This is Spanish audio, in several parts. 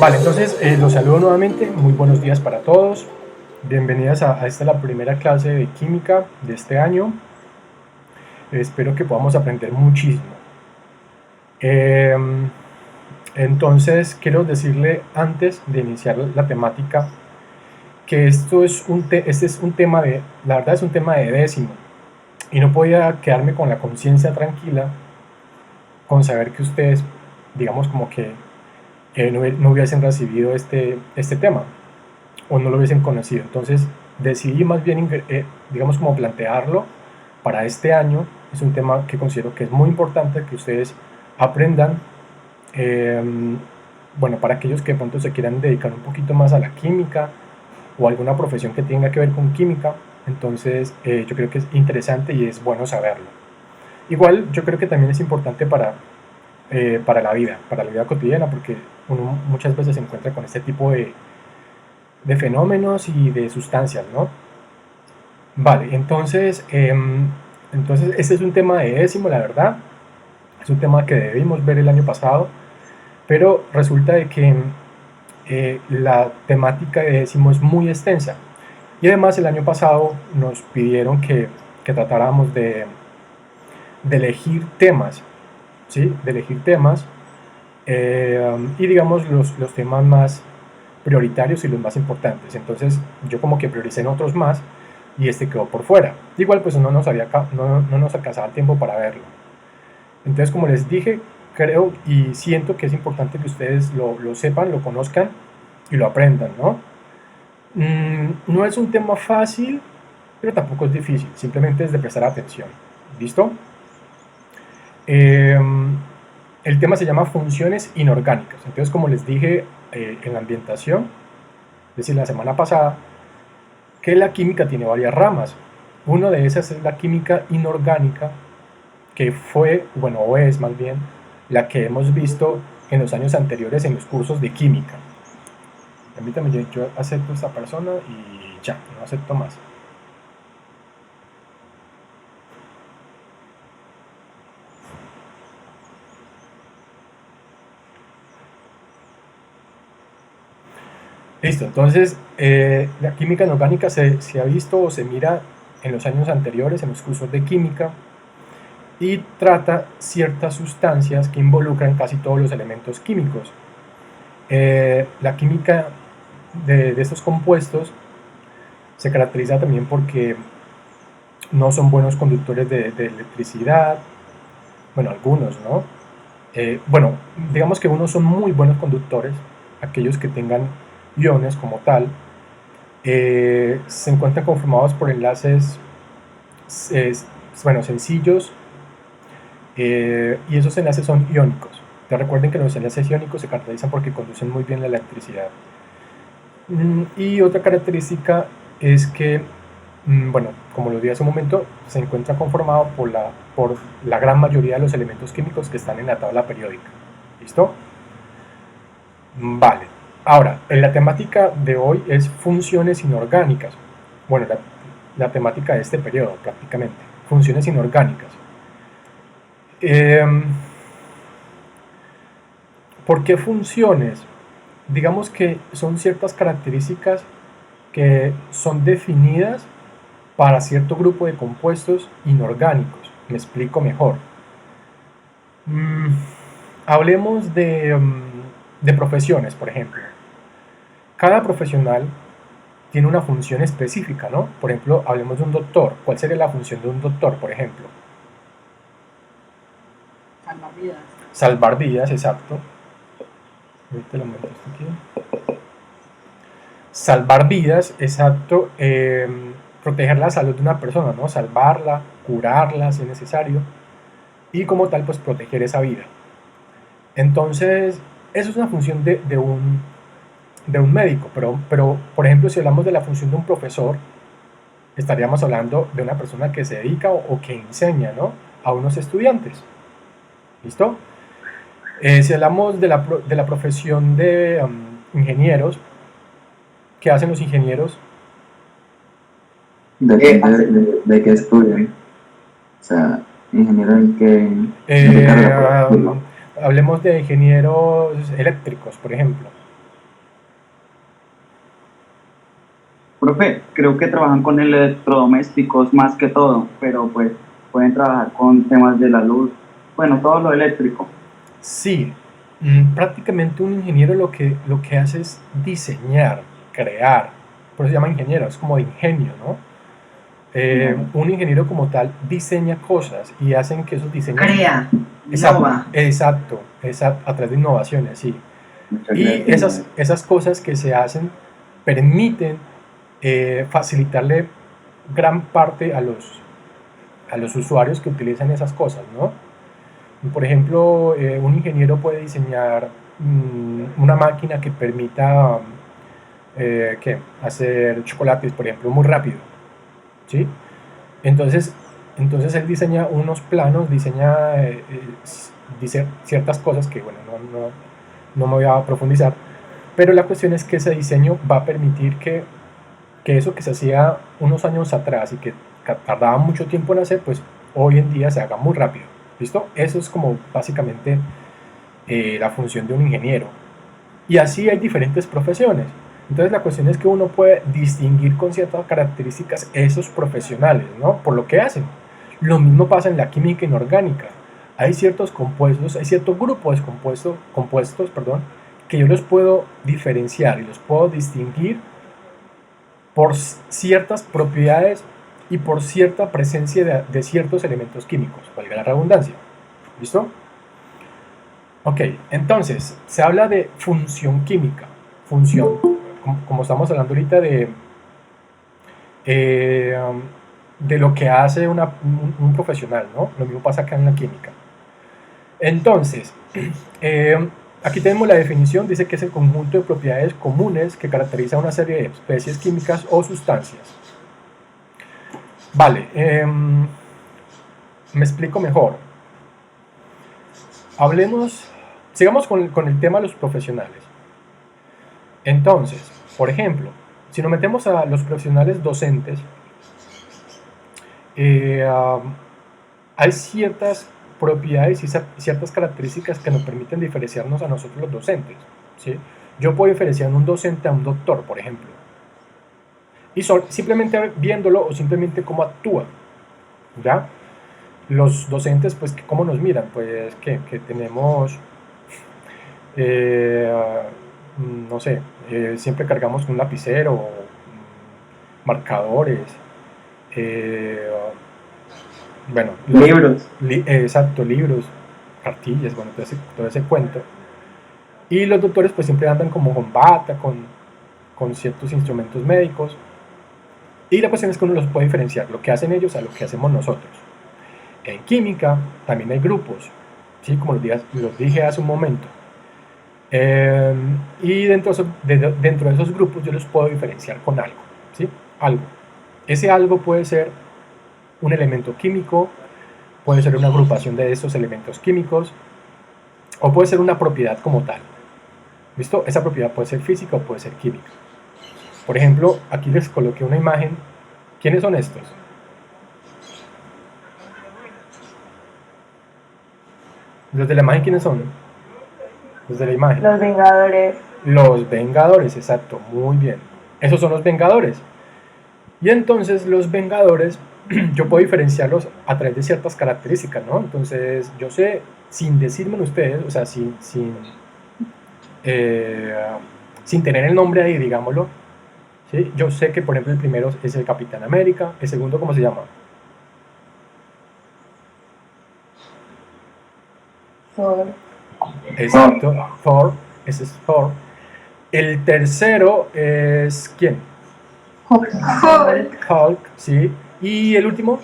Vale, entonces los saludo nuevamente, muy buenos días para todos, bienvenidas a esta la primera clase de química de este año, espero que podamos aprender muchísimo. Entonces quiero decirle antes de iniciar la temática que este es un tema la verdad es un tema de décimo y no podía quedarme con la conciencia tranquila con saber que ustedes, digamos como que no hubiesen recibido este tema o no lo hubiesen conocido. Entonces decidí más bien, digamos, como plantearlo para este año. Es un tema que considero que es muy importante que ustedes aprendan. Bueno, para aquellos que de pronto se quieran dedicar un poquito más a la química o alguna profesión que tenga que ver con química, entonces yo creo que es interesante y es bueno saberlo. Igual yo creo que también es importante para la vida cotidiana, porque uno muchas veces se encuentra con este tipo de fenómenos y de sustancias, ¿no? Vale, entonces este es un tema de décimo, la verdad, es un tema que debimos ver el año pasado, pero resulta de que la temática de décimo es muy extensa y además el año pasado nos pidieron que tratáramos de elegir temas, ¿sí? De elegir temas y digamos los temas más prioritarios y los más importantes. Entonces yo como que prioricé en otros más y este quedó por fuera. Igual pues no nos alcanzaba el tiempo para verlo. Entonces como les dije, creo y siento que es importante que ustedes lo sepan, lo conozcan y lo aprendan, ¿no? No es un tema fácil, pero tampoco es difícil, simplemente es de prestar atención. ¿Listo? El tema se llama funciones inorgánicas. Entonces, como les dije en la ambientación, es decir, la semana pasada, que la química tiene varias ramas. Una de esas es la química inorgánica, que fue, bueno, o es más bien, la que hemos visto en los años anteriores en los cursos de química. Permítame, yo acepto a esta persona y ya, no acepto más. Listo, entonces la química inorgánica se ha visto o se mira en los años anteriores en los cursos de química y trata ciertas sustancias que involucran casi todos los elementos químicos. La química de estos compuestos se caracteriza también porque no son buenos conductores de electricidad, bueno, algunos, ¿no? Bueno, digamos que unos son muy buenos conductores, aquellos que tengan iones como tal, se encuentran conformados por enlaces bueno, sencillos y esos enlaces son iónicos. Ya recuerden que los enlaces iónicos se caracterizan porque conducen muy bien la electricidad. Y otra característica es que, bueno, como lo dije hace un momento, se encuentra conformado por la gran mayoría de los elementos químicos que están en la tabla periódica. ¿Listo? Vale. Ahora, en la temática de hoy es funciones inorgánicas. Bueno, la temática de este periodo prácticamente, funciones inorgánicas. ¿Por qué funciones? Digamos que son ciertas características que son definidas para cierto grupo de compuestos inorgánicos. Me explico mejor. Hablemos de profesiones, por ejemplo. Cada profesional tiene una función específica, ¿no? Por ejemplo, hablemos de un doctor. ¿Cuál sería la función de un doctor, por ejemplo? Salvar vidas. Salvar vidas, exacto. Ahorita lo meto aquí. Salvar vidas, exacto. Proteger la salud de una persona, ¿no? Salvarla, curarla si es necesario. Y como tal, pues proteger esa vida. Entonces, eso es una función de un médico, pero por ejemplo, si hablamos de la función de un profesor, estaríamos hablando de una persona que se dedica o que enseña, ¿no? A unos estudiantes. ¿Listo? Si hablamos de la profesión de ingenieros, ¿qué hacen los ingenieros? Depende de qué estudian. O sea, ingeniero en qué carrera. Hablemos de ingenieros eléctricos, por ejemplo. Profe, creo que trabajan con electrodomésticos más que todo, pero pues pueden trabajar con temas de la luz, bueno, todo lo eléctrico. Sí, prácticamente un ingeniero lo que hace es diseñar, crear, por eso se llama ingeniero, es como de ingenio, ¿no? Un ingeniero como tal diseña cosas y hacen que esos diseños... Crea, Exacto, innova. exacto, a través de innovaciones, sí. Muchas Y gracias. esas cosas que se hacen permiten facilitarle gran parte a los usuarios que utilizan esas cosas, ¿no? Por ejemplo, un ingeniero puede diseñar una máquina que permita hacer chocolates, por ejemplo, muy rápido, ¿sí? Entonces, entonces él diseña unos planos, dice ciertas cosas que, bueno, no me voy a profundizar, pero la cuestión es que ese diseño va a permitir que eso que se hacía unos años atrás y que tardaba mucho tiempo en hacer, pues hoy en día se haga muy rápido. ¿Listo? Eso es como básicamente la función de un ingeniero. Y así hay diferentes profesiones. Entonces la cuestión es que uno puede distinguir con ciertas características esos profesionales, ¿no? Por lo que hacen. Lo mismo pasa en la química inorgánica. Hay ciertos compuestos, hay ciertos grupos de compuestos, que yo los puedo diferenciar y los puedo distinguir por ciertas propiedades y por cierta presencia de ciertos elementos químicos, valga la redundancia. ¿Listo? Ok, entonces, se habla de función química. Función, como estamos hablando ahorita de lo que hace un profesional, ¿no? Lo mismo pasa acá en la química. Entonces, aquí tenemos la definición, dice que es el conjunto de propiedades comunes que caracteriza una serie de especies químicas o sustancias. Vale, me explico mejor. Sigamos con el tema de los profesionales. Entonces, por ejemplo, si nos metemos a los profesionales docentes, hay ciertas propiedades y ciertas características que nos permiten diferenciarnos a nosotros los docentes, ¿sí? Yo puedo diferenciar un docente a un doctor, por ejemplo, y simplemente viéndolo o simplemente cómo actúa, ¿ya? Los docentes, pues, ¿cómo nos miran? Pues que tenemos, no sé, siempre cargamos un lapicero, marcadores, bueno, Libros. Exacto, libros, cartillas, bueno, todo ese cuento. Y los doctores pues siempre andan como con bata, con ciertos instrumentos médicos. Y la cuestión es que uno los puede diferenciar, lo que hacen ellos a lo que hacemos nosotros. En química también hay grupos, ¿sí? Como los dije hace un momento. Y dentro de esos grupos yo los puedo diferenciar con algo, ¿sí? Algo. Ese algo puede ser un elemento químico, puede ser una agrupación de esos elementos químicos, o puede ser una propiedad como tal. ¿Listo? Esa propiedad puede ser física o puede ser química. Por ejemplo, aquí les coloqué una imagen. ¿Quiénes son estos? Los de la imagen, ¿quiénes son? Los de la imagen. Los Vengadores. Los Vengadores, exacto, muy bien. Esos son los Vengadores. Y entonces los Vengadores, yo puedo diferenciarlos a través de ciertas características, ¿no? Entonces, yo sé, sin decírmelo ustedes, o sea, sin tener el nombre ahí, digámoslo, ¿sí? Yo sé que, por ejemplo, el primero es el Capitán América, el segundo, ¿cómo se llama? Thor. Exacto, Thor, ese es Thor. El tercero es, ¿quién? Hulk. Hulk, sí. ¿Y el último?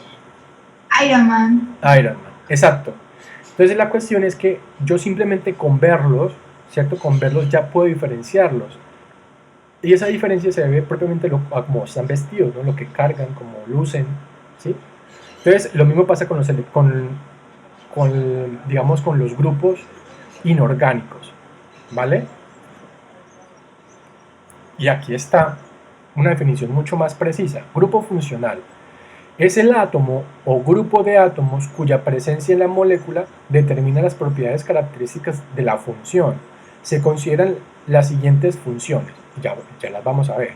Iron Man. Iron Man, exacto. Entonces la cuestión es que yo simplemente con verlos, ¿cierto? Con verlos ya puedo diferenciarlos. Y esa diferencia se debe propiamente a cómo están vestidos, ¿no? Lo que cargan, cómo lucen, ¿sí? Entonces lo mismo pasa digamos, con los grupos inorgánicos, ¿vale? Y aquí está una definición mucho más precisa. Grupo funcional es el átomo o grupo de átomos cuya presencia en la molécula determina las propiedades características de la función. Se consideran las siguientes funciones, ya las vamos a ver.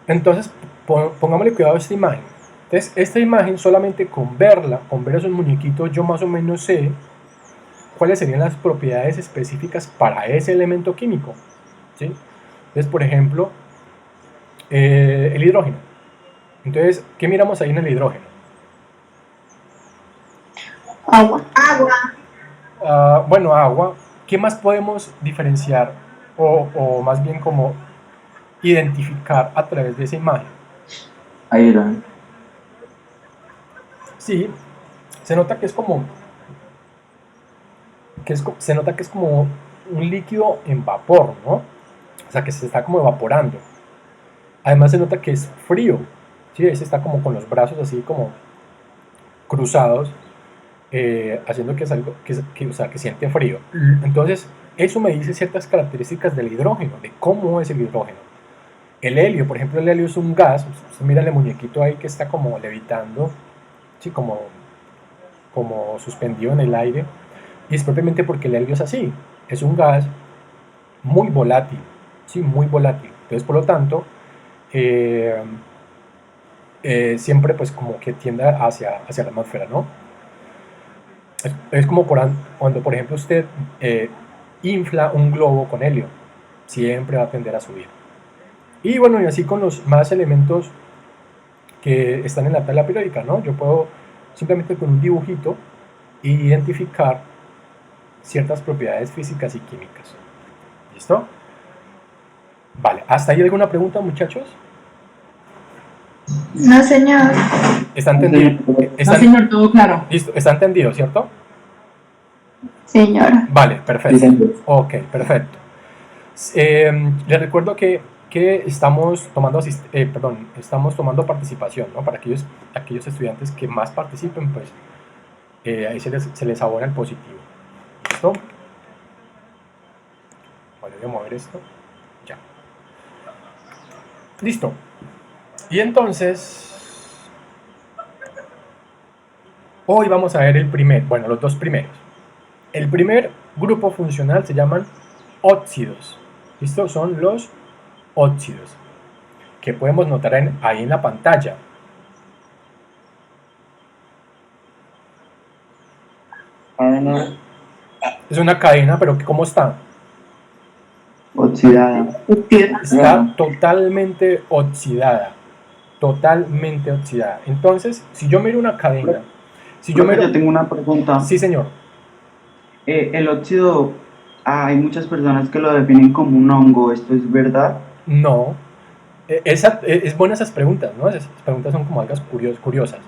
Entonces, pongámosle cuidado a esta imagen. Entonces, esta imagen solamente con verla, con ver esos muñequitos, yo más o menos sé cuáles serían las propiedades específicas para ese elemento químico, ¿sí? Entonces, por ejemplo, el hidrógeno. Entonces, ¿qué miramos ahí en el hidrógeno? Agua. Agua. Bueno, agua. ¿Qué más podemos diferenciar o más bien como identificar a través de esa imagen? Aire. Sí, se nota que es como se nota que es como un líquido en vapor, ¿no? O sea, que se está como evaporando. Además se nota que es frío, ¿sí? Ese está como con los brazos así como cruzados, haciendo que es algo o sea, que siente frío. Entonces, eso me dice ciertas características del hidrógeno, de cómo es el hidrógeno. El helio, por ejemplo, el helio es un gas. Usted mira el muñequito ahí que está como levitando, ¿sí? Como suspendido en el aire. Y es propiamente porque el helio es así. Es un gas muy volátil, ¿sí? Muy volátil. Entonces, por lo tanto, siempre pues como que tiende hacia la atmósfera, ¿no? Es como cuando, por ejemplo, usted infla un globo con helio. Siempre va a tender a subir. Y bueno, y así con los más elementos que están en la tabla periódica, ¿no? Yo puedo simplemente con un dibujito identificar ciertas propiedades físicas y químicas. ¿Listo? Vale, ¿hasta ahí alguna pregunta, muchachos? No, señor. ¿Está entendido? No, señor, todo claro. Listo, está entendido, ¿cierto? Señora. Vale, perfecto. Sí, señor. Ok, perfecto. Les recuerdo que estamos tomando, estamos tomando participación, ¿no? Para aquellos estudiantes que más participen, pues ahí se les abona el positivo. ¿Listo? Bueno, voy a mover esto. Ya. Listo. Y entonces, hoy vamos a ver los dos primeros. El primer grupo funcional se llaman óxidos. ¿Listo? Son los óxidos, que podemos notar ahí en la pantalla. Es una cadena, pero ¿cómo está? Oxidada. Está totalmente oxidada. Totalmente oxidada. Entonces, si yo miro una cadena, Yo tengo una pregunta. Sí, señor. El óxido, hay muchas personas que lo definen como un hongo, ¿esto es verdad? No. Es buenas esas preguntas, ¿no? Esas preguntas son como algo curiosas.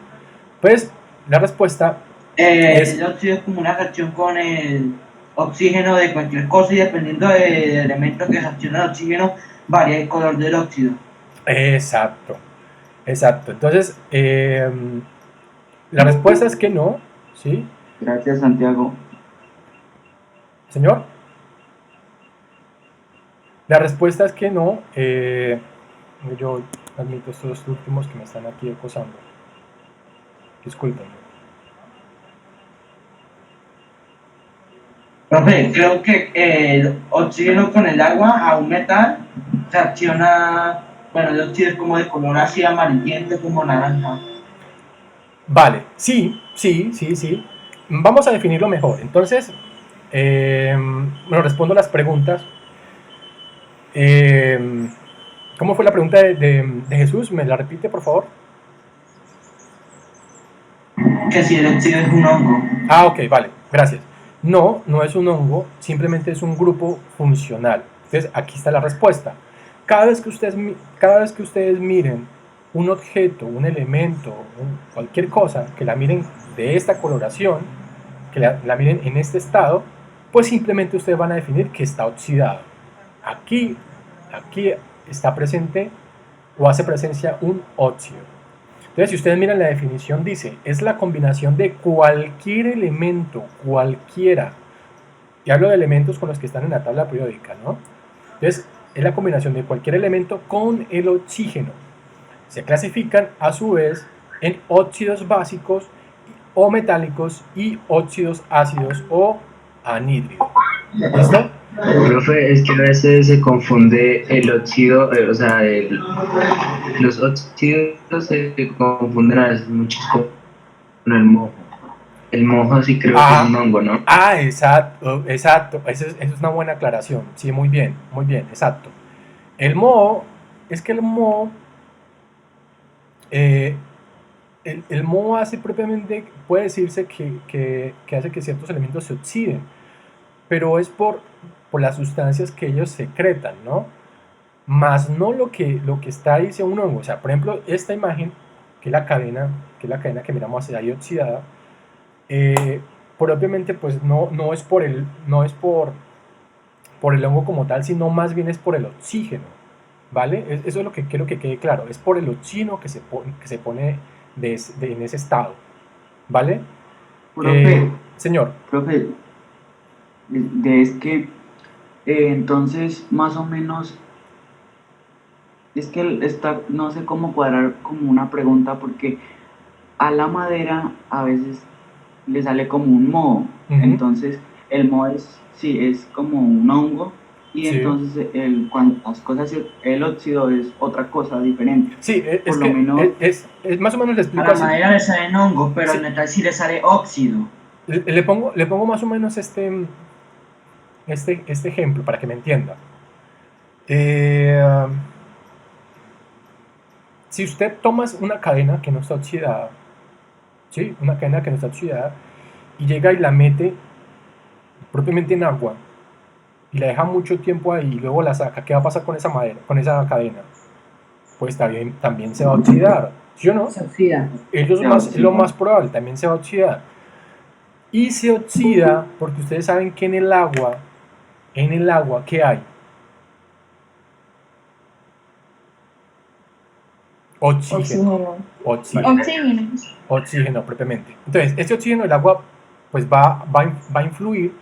Pues, la respuesta El óxido es como una reacción con el oxígeno de cualquier cosa y dependiendo del elemento que reacciona el oxígeno, varía el color del óxido. Exacto. Entonces, la respuesta es que no, ¿sí? Gracias, Santiago. Señor. La respuesta es que no. Yo admito estos últimos que me están aquí acosando. Disculpen. Profe, creo que el oxígeno con el agua a un metal reacciona, bueno, el óxido es como de color así amarillento, como naranja. Vale, sí. Vamos a definirlo mejor. Entonces, bueno, respondo las preguntas. ¿Cómo fue la pregunta de Jesús? ¿Me la repite, por favor? Que si el óxido es un hongo. Ah, ok, vale, gracias. No es un hongo, simplemente es un grupo funcional. Entonces, aquí está la respuesta. Cada vez que ustedes miren un objeto, un elemento, cualquier cosa, que la miren de esta coloración, que la miren en este estado, pues simplemente ustedes van a definir que está oxidado. Aquí está presente o hace presencia un óxido. Entonces, si ustedes miran la definición, dice, es la combinación de cualquier elemento, cualquiera. Y hablo de elementos con los que están en la tabla periódica, ¿no? Entonces, es la combinación de cualquier elemento con el oxígeno. Se clasifican, a su vez, en óxidos básicos o metálicos y óxidos ácidos o anhídridos. ¿Listo? Profe, es que a veces se confunde el óxido, o sea, los óxidos se confunden a veces mucho con el moho. El moho sí creo que es un hongo, ¿no? Exacto, exacto. Eso es una buena aclaración. Sí, muy bien, exacto. El moho, es que el moho, eh, el moho hace propiamente, puede decirse que hace que ciertos elementos se oxiden, pero es por las sustancias que ellos secretan, ¿no? Más no lo que está ahí sea un hongo. O sea, por ejemplo, esta imagen, que es la cadena que miramos ahí oxidada, eh, propiamente pues no es por el hongo como tal, sino más bien es por el oxígeno, ¿vale? Eso es lo que quiero que quede claro, es por el oxígeno que se pone en ese estado, ¿vale? Profe, Señor, profe, es que entonces más o menos, es que está, no sé cómo cuadrar como una pregunta porque a la madera a veces le sale como un moho, entonces el moho es, sí, es como un hongo y sí, entonces cuando las cosas, el óxido es otra cosa diferente, sí, por lo menos, es más o menos le A explico la así. madera le salen hongos, pero Sí, al metal sí le sale óxido. le pongo más o menos este ejemplo para que me entienda. Eh, si usted toma una cadena que no está oxidada, ¿sí? Una cadena que no está oxidada, y llega y la mete propiamente en agua, y la deja mucho tiempo ahí, y luego la saca, ¿qué va a pasar con esa madera, con esa cadena? Pues también se va a oxidar, ¿sí o no? Se oxida. Es lo más probable, también se va a oxidar. Y se oxida porque ustedes saben que en el agua, ¿qué hay? Oxígeno. Oxígeno. Oxígeno. Oxígeno. Oxígeno propiamente. Entonces, este oxígeno del agua pues va a influir,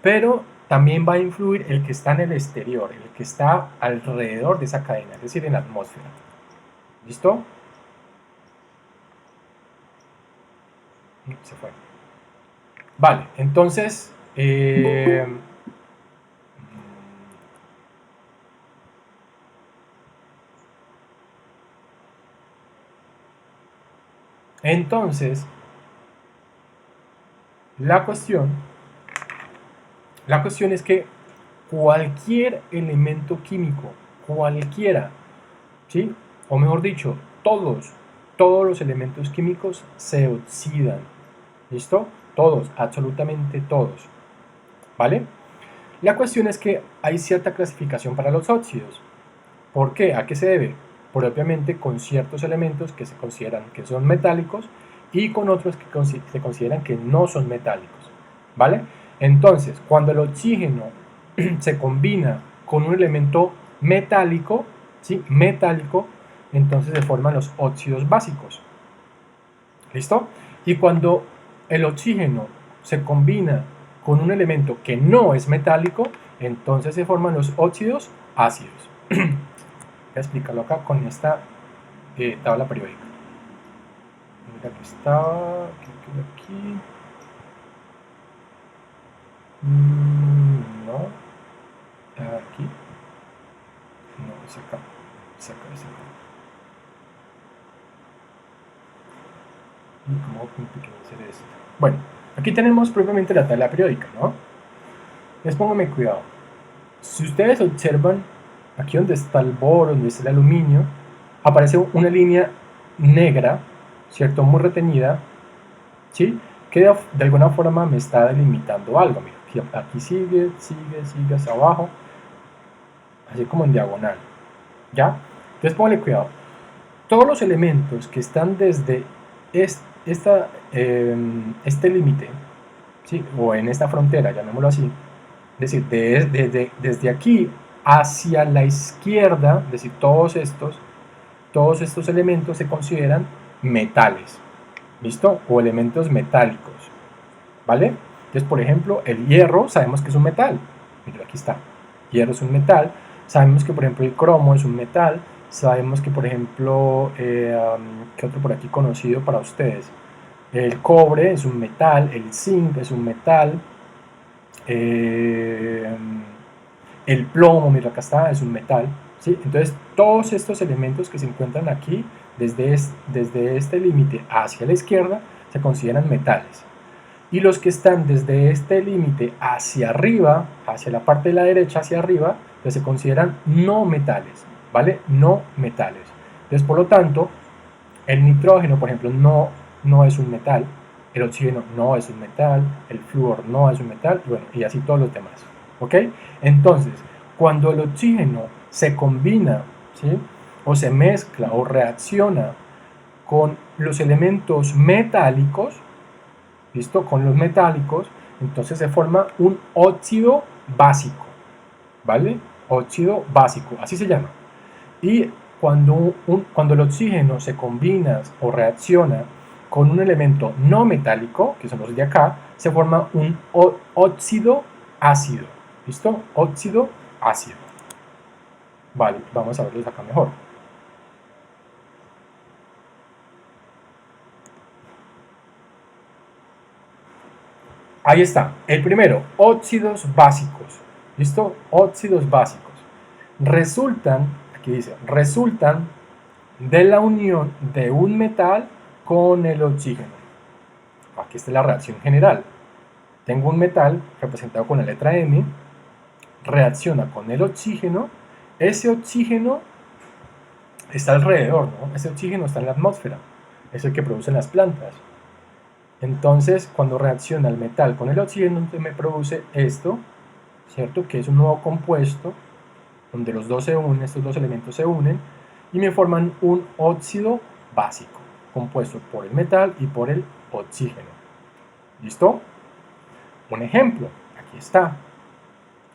pero también va a influir el que está en el exterior, el que está alrededor de esa cadena, es decir, en la atmósfera. ¿Listo? Se fue. Vale, entonces, entonces, la cuestión, la cuestión es que cualquier elemento químico, cualquiera, ¿sí? O mejor dicho, todos los elementos químicos se oxidan. ¿Listo? Todos, absolutamente todos. ¿Vale? La cuestión es que hay cierta clasificación para los óxidos. ¿Por qué? ¿A qué se debe? Propiamente con ciertos elementos que se consideran que son metálicos y con otros que se consideran que no son metálicos. ¿Vale? Entonces, cuando el oxígeno se combina con un elemento metálico, ¿sí? Metálico, entonces se forman los óxidos básicos. ¿Listo? Y cuando el oxígeno se combina con un elemento que no es metálico, entonces se forman los óxidos ácidos. Voy a explicarlo acá con esta tabla periódica. Mira que estaba aquí. No. Aquí. No, es acá. Es acá, es acá. ¿Y cómo pequeño hacer esto? Bueno, aquí tenemos propiamente la tabla periódica, ¿no? Entonces pónganme cuidado. Si ustedes observan aquí donde está el boro, donde está el aluminio, aparece una línea negra, ¿cierto? Muy retenida, ¿sí? Que de alguna forma me está delimitando algo. Mira, aquí sigue hacia abajo, así como en diagonal, ¿ya? Entonces pónganle cuidado. Todos los elementos que están desde este límite, ¿sí? O en esta frontera, llamémoslo así, es decir, desde aquí hacia la izquierda, es decir, todos estos elementos se consideran metales, ¿listo? O elementos metálicos, ¿vale? Entonces, por ejemplo, el hierro sabemos que es un metal, mira, aquí está, hierro es un metal, sabemos que, por ejemplo, el cromo es un metal, sabemos que, por ejemplo, ¿qué otro por aquí conocido para ustedes? El cobre es un metal, el zinc es un metal, El plomo, mira acá está, es un metal, ¿sí? Entonces todos estos elementos que se encuentran aquí, desde este límite hacia la izquierda, se consideran metales. Y los que están desde este límite hacia arriba, hacia la parte de la derecha hacia arriba, pues se consideran no metales, ¿vale? No metales. Entonces, por lo tanto, el nitrógeno, por ejemplo, no es un metal, el oxígeno no es un metal, el flúor no es un metal, y bueno, y así todos los demás, ¿ok? Entonces, cuando el oxígeno se combina, ¿sí? O se mezcla o reacciona con los elementos metálicos, ¿listo? Con los metálicos, entonces se forma un óxido básico, ¿vale? Óxido básico, así se llama. Y cuando el oxígeno se combina o reacciona con un elemento no metálico, que son los de acá, se forma un óxido ácido, ¿listo? Óxido ácido. Vale, vamos a verlos acá mejor. Ahí está, el primero, óxidos básicos, ¿listo? Óxidos básicos. Resultan, aquí dice, resultan de la unión de un metal con el oxígeno. Aquí está la reacción general. Tengo un metal representado con la letra M, reacciona con el oxígeno, ese oxígeno está alrededor, ¿no? Ese oxígeno está en la atmósfera, es el que producen las plantas. Entonces, cuando reacciona el metal con el oxígeno, entonces me produce esto, ¿cierto? Que es un nuevo compuesto, donde los dos se unen, estos dos elementos se unen, y me forman un óxido básico, compuesto por el metal y por el oxígeno. ¿Listo? Un ejemplo, aquí está.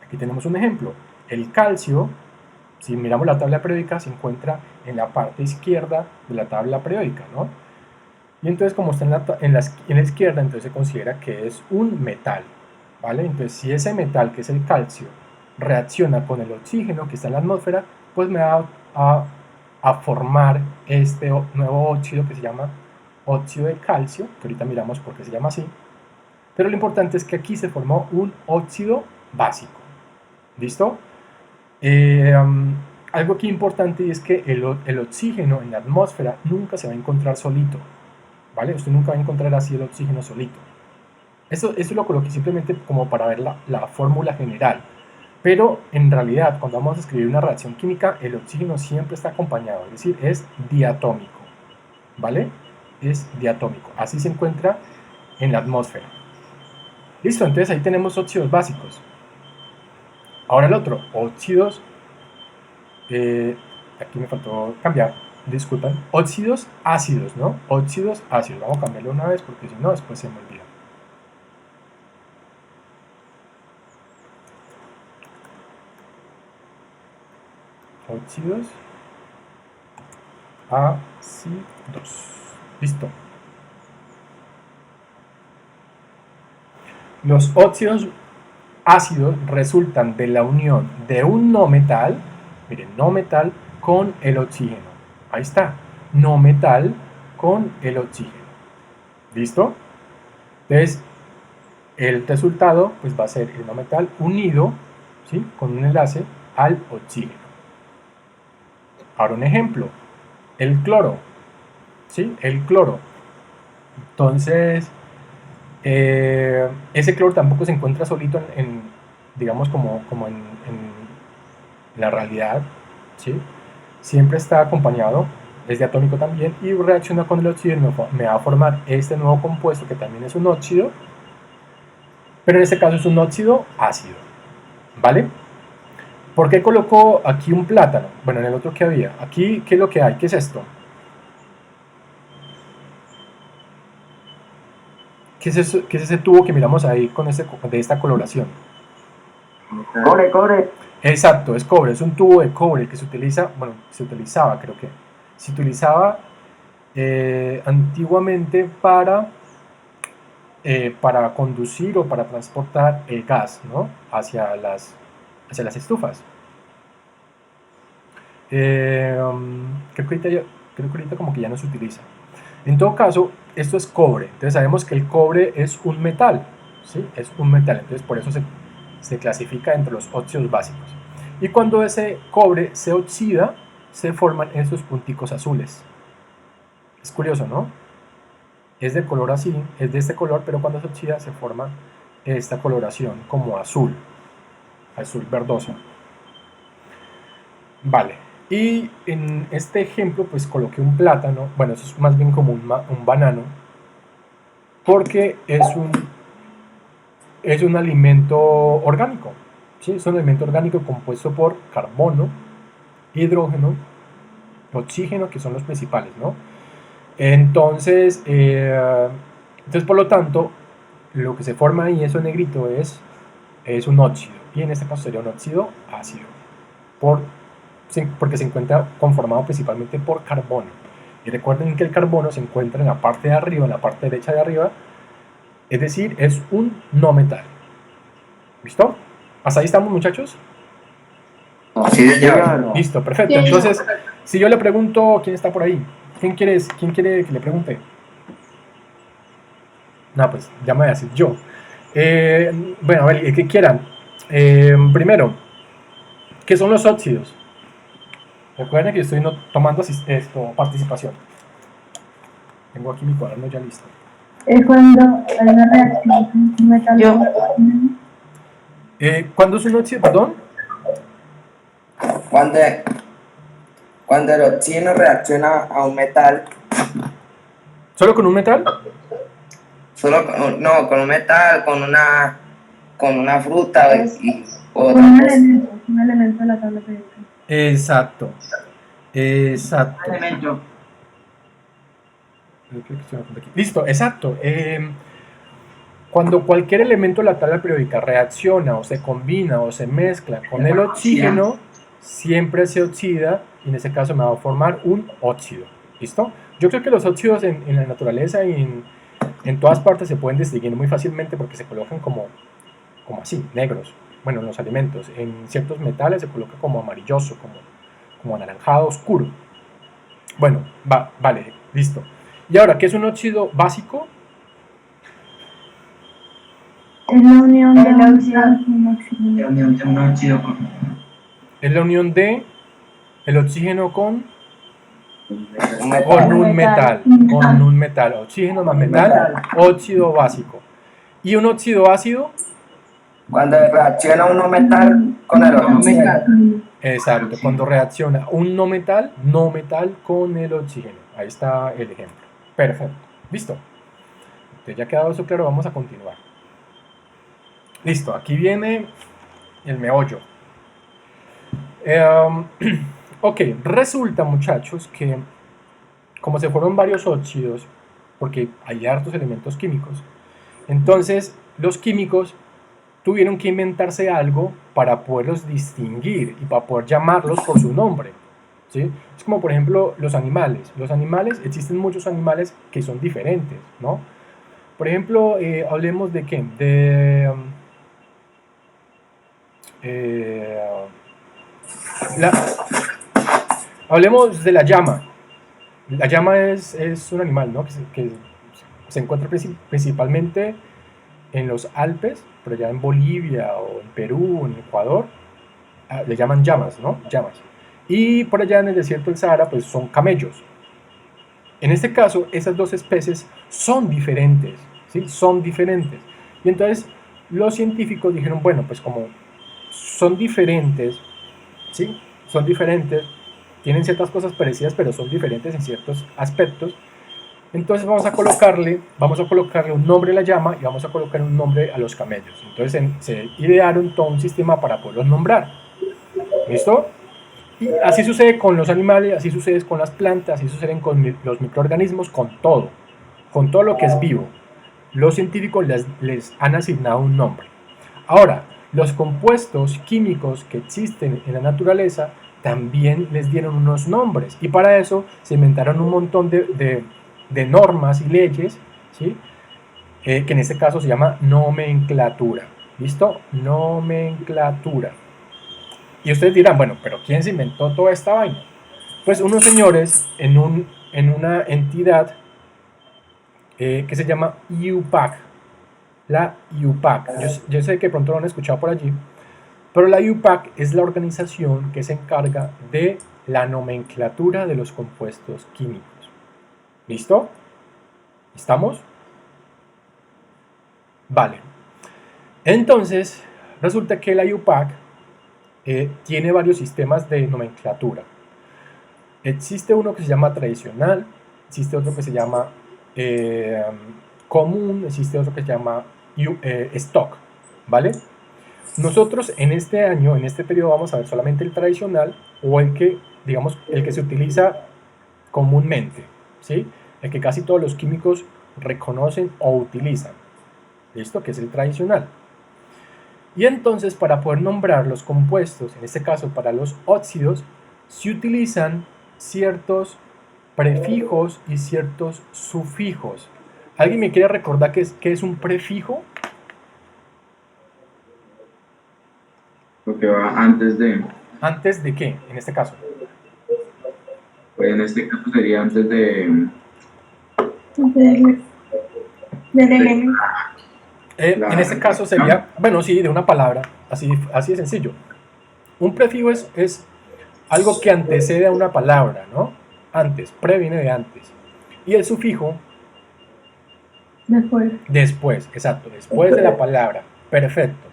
Aquí tenemos un ejemplo. El calcio, si miramos la tabla periódica, se encuentra en la parte izquierda de la tabla periódica, ¿no? Y entonces, como está en la izquierda, entonces se considera que es un metal, ¿vale? Entonces, si ese metal, que es el calcio, reacciona con el oxígeno que está en la atmósfera, pues me va a formar este nuevo óxido que se llama óxido de calcio, que ahorita miramos por qué se llama así. Pero lo importante es que aquí se formó un óxido básico. ¿Listo? Algo aquí importante es que el oxígeno en la atmósfera nunca se va a encontrar solito, ¿vale? Usted nunca va a encontrar así el oxígeno solito. Eso lo coloqué simplemente como para ver la fórmula general. Pero en realidad, cuando vamos a escribir una reacción química, el oxígeno siempre está acompañado, es decir, es diatómico, ¿vale? Es diatómico. Así se encuentra en la atmósfera. Listo, entonces ahí tenemos óxidos básicos. Ahora el otro, óxidos, aquí me faltó cambiar, disculpen, óxidos ácidos, ¿no? Óxidos ácidos, vamos a cambiarlo una vez porque si no después se me olvida. Óxidos ácidos, listo. Los óxidos ácidos resultan de la unión de un no metal, miren, no metal con el oxígeno. Ahí está, no metal con el oxígeno. ¿Listo? Entonces, el resultado pues va a ser el no metal unido, ¿sí?, con un enlace al oxígeno. Ahora un ejemplo, el cloro, ¿sí? El cloro. Entonces, ese cloro tampoco se encuentra solito digamos, como en la realidad, ¿sí? Siempre está acompañado, es diatómico también, y reacciona con el oxígeno, me va a formar este nuevo compuesto que también es un óxido, pero en este caso es un óxido ácido, ¿vale? ¿Por qué colocó aquí un plátano? Bueno, en el otro que había, aquí, ¿qué es lo que hay? ¿Qué es esto? ¿Qué es ese tubo que miramos ahí de esta coloración? Cobre. Exacto, es cobre, es un tubo de cobre que se utiliza, bueno, se utilizaba, creo que, se utilizaba antiguamente para conducir o para transportar el gas, ¿no?, hacia las estufas. Creo que ahorita como que ya no se utiliza. En todo caso, esto es cobre, entonces sabemos que el cobre es un metal, ¿sí? Es un metal, entonces por eso se clasifica entre los óxidos básicos. Y cuando ese cobre se oxida, se forman esos punticos azules. Es curioso, ¿no? Es de color así, es de este color, pero cuando se oxida se forma esta coloración como azul, azul verdosa. Vale, y en este ejemplo pues coloqué un plátano, bueno, eso es más bien como un banano, porque es un alimento orgánico, ¿sí? Es un alimento orgánico compuesto por carbono, hidrógeno, oxígeno, que son los principales, ¿no? Entonces, por lo tanto, lo que se forma ahí, eso negrito, es un óxido, y en este caso sería un óxido ácido, porque se encuentra conformado principalmente por carbono. Y recuerden que el carbono se encuentra en la parte de arriba, en la parte derecha de arriba, es decir, es un no metal. ¿Listo? ¿Hasta ahí estamos, muchachos? Sí, señor. Listo, perfecto. Sí. Entonces, si yo le pregunto, ¿quién está por ahí? ¿Quién quiere que le pregunte? No, pues ya me voy a decir yo. Bueno, a ver, el que quieran. Primero, ¿qué son los óxidos? Recuerden que estoy tomando participación. Tengo aquí mi cuaderno ya listo. Es cuando hay una reacción con un metal. Yo. ¿Cuándo es un óxido? Perdón. Cuando el oxígeno reacciona a un metal, ¿Solo con un metal? con un metal, con una fruta y Un otra. elemento de la tabla periódica. Exacto. Exacto. Elemento. Listo, exacto. Cuando cualquier elemento de la tabla periódica reacciona o se combina o se mezcla con el oxígeno, siempre se oxida y en ese caso me va a formar un óxido. ¿Listo? Yo creo que los óxidos en la naturaleza y en todas partes se pueden distinguir muy fácilmente porque se colocan como así, negros. Bueno, en los alimentos. En ciertos metales se coloca como amarilloso, como anaranjado oscuro. Bueno, vale, listo. Y ahora, ¿qué es un óxido básico? Es la unión de la La unión de un óxido con Es la unión de el oxígeno con Un metal. un metal. Con un metal. Oxígeno más metal, óxido básico. ¿Y un óxido ácido? Cuando reacciona un no metal con el oxígeno. Exacto, cuando reacciona un no metal con el oxígeno. Ahí está el ejemplo. Perfecto. Listo. Entonces ya ha quedado eso claro, vamos a continuar. Listo, aquí viene el meollo. Ok, resulta, muchachos, que como se fueron varios óxidos, porque hay hartos elementos químicos, entonces los químicos tuvieron que inventarse algo para poderlos distinguir y para poder llamarlos por su nombre, ¿sí? Es como, por ejemplo, los animales. Los animales, existen muchos animales que son diferentes, ¿no? Por ejemplo, hablemos de qué, hablemos de la llama. La llama es un animal, ¿no? que se encuentra principalmente en los Alpes, pero ya en Bolivia o en Perú, en Ecuador, le llaman llamas, ¿no? Llamas. Y por allá en el desierto del Sahara, pues son camellos. En este caso, esas dos especies son diferentes, ¿sí? Son diferentes. Y entonces los científicos dijeron, bueno, pues como son diferentes, ¿sí? Son diferentes, tienen ciertas cosas parecidas, pero son diferentes en ciertos aspectos. Entonces vamos a colocarle un nombre a la llama y vamos a colocar un nombre a los camellos. Entonces se idearon todo un sistema para poderlos nombrar. ¿Listo? Y así sucede con los animales, así sucede con las plantas, así sucede con los microorganismos, con todo lo que es vivo. Los científicos les han asignado un nombre. Ahora, los compuestos químicos que existen en la naturaleza también les dieron unos nombres y para eso se inventaron un montón de normas y leyes, ¿sí? Que en este caso se llama nomenclatura. ¿Listo? Nomenclatura. Y ustedes dirán, bueno, pero ¿quién se inventó toda esta vaina? Pues unos señores en una entidad que se llama IUPAC. La IUPAC. Yo sé que pronto lo han escuchado por allí, Pero la IUPAC es la organización que se encarga de la nomenclatura de los compuestos químicos. ¿Listo? ¿Estamos? Vale. Entonces, resulta que la IUPAC tiene varios sistemas de nomenclatura. Existe uno que se llama tradicional, existe otro que se llama común, existe otro que se llama stock, ¿vale? Nosotros en este año, en este periodo, vamos a ver solamente el tradicional o el que, digamos, el que se utiliza comúnmente, ¿sí? El que casi todos los químicos reconocen o utilizan, ¿listo? Que es el tradicional. Y entonces, para poder nombrar los compuestos, en este caso para los óxidos, se utilizan ciertos prefijos y ciertos sufijos. ¿Alguien me quiere recordar qué es un prefijo? Lo que va antes de, ¿Antes de qué, en este caso? pues en este caso sería antes de, Del elemento. En este caso sería, bueno, sí, de una palabra, así de sencillo. Un prefijo es algo que antecede a una palabra, ¿no? Antes, pre viene de antes. Y el sufijo, después, exacto, después de la palabra. Perfecto.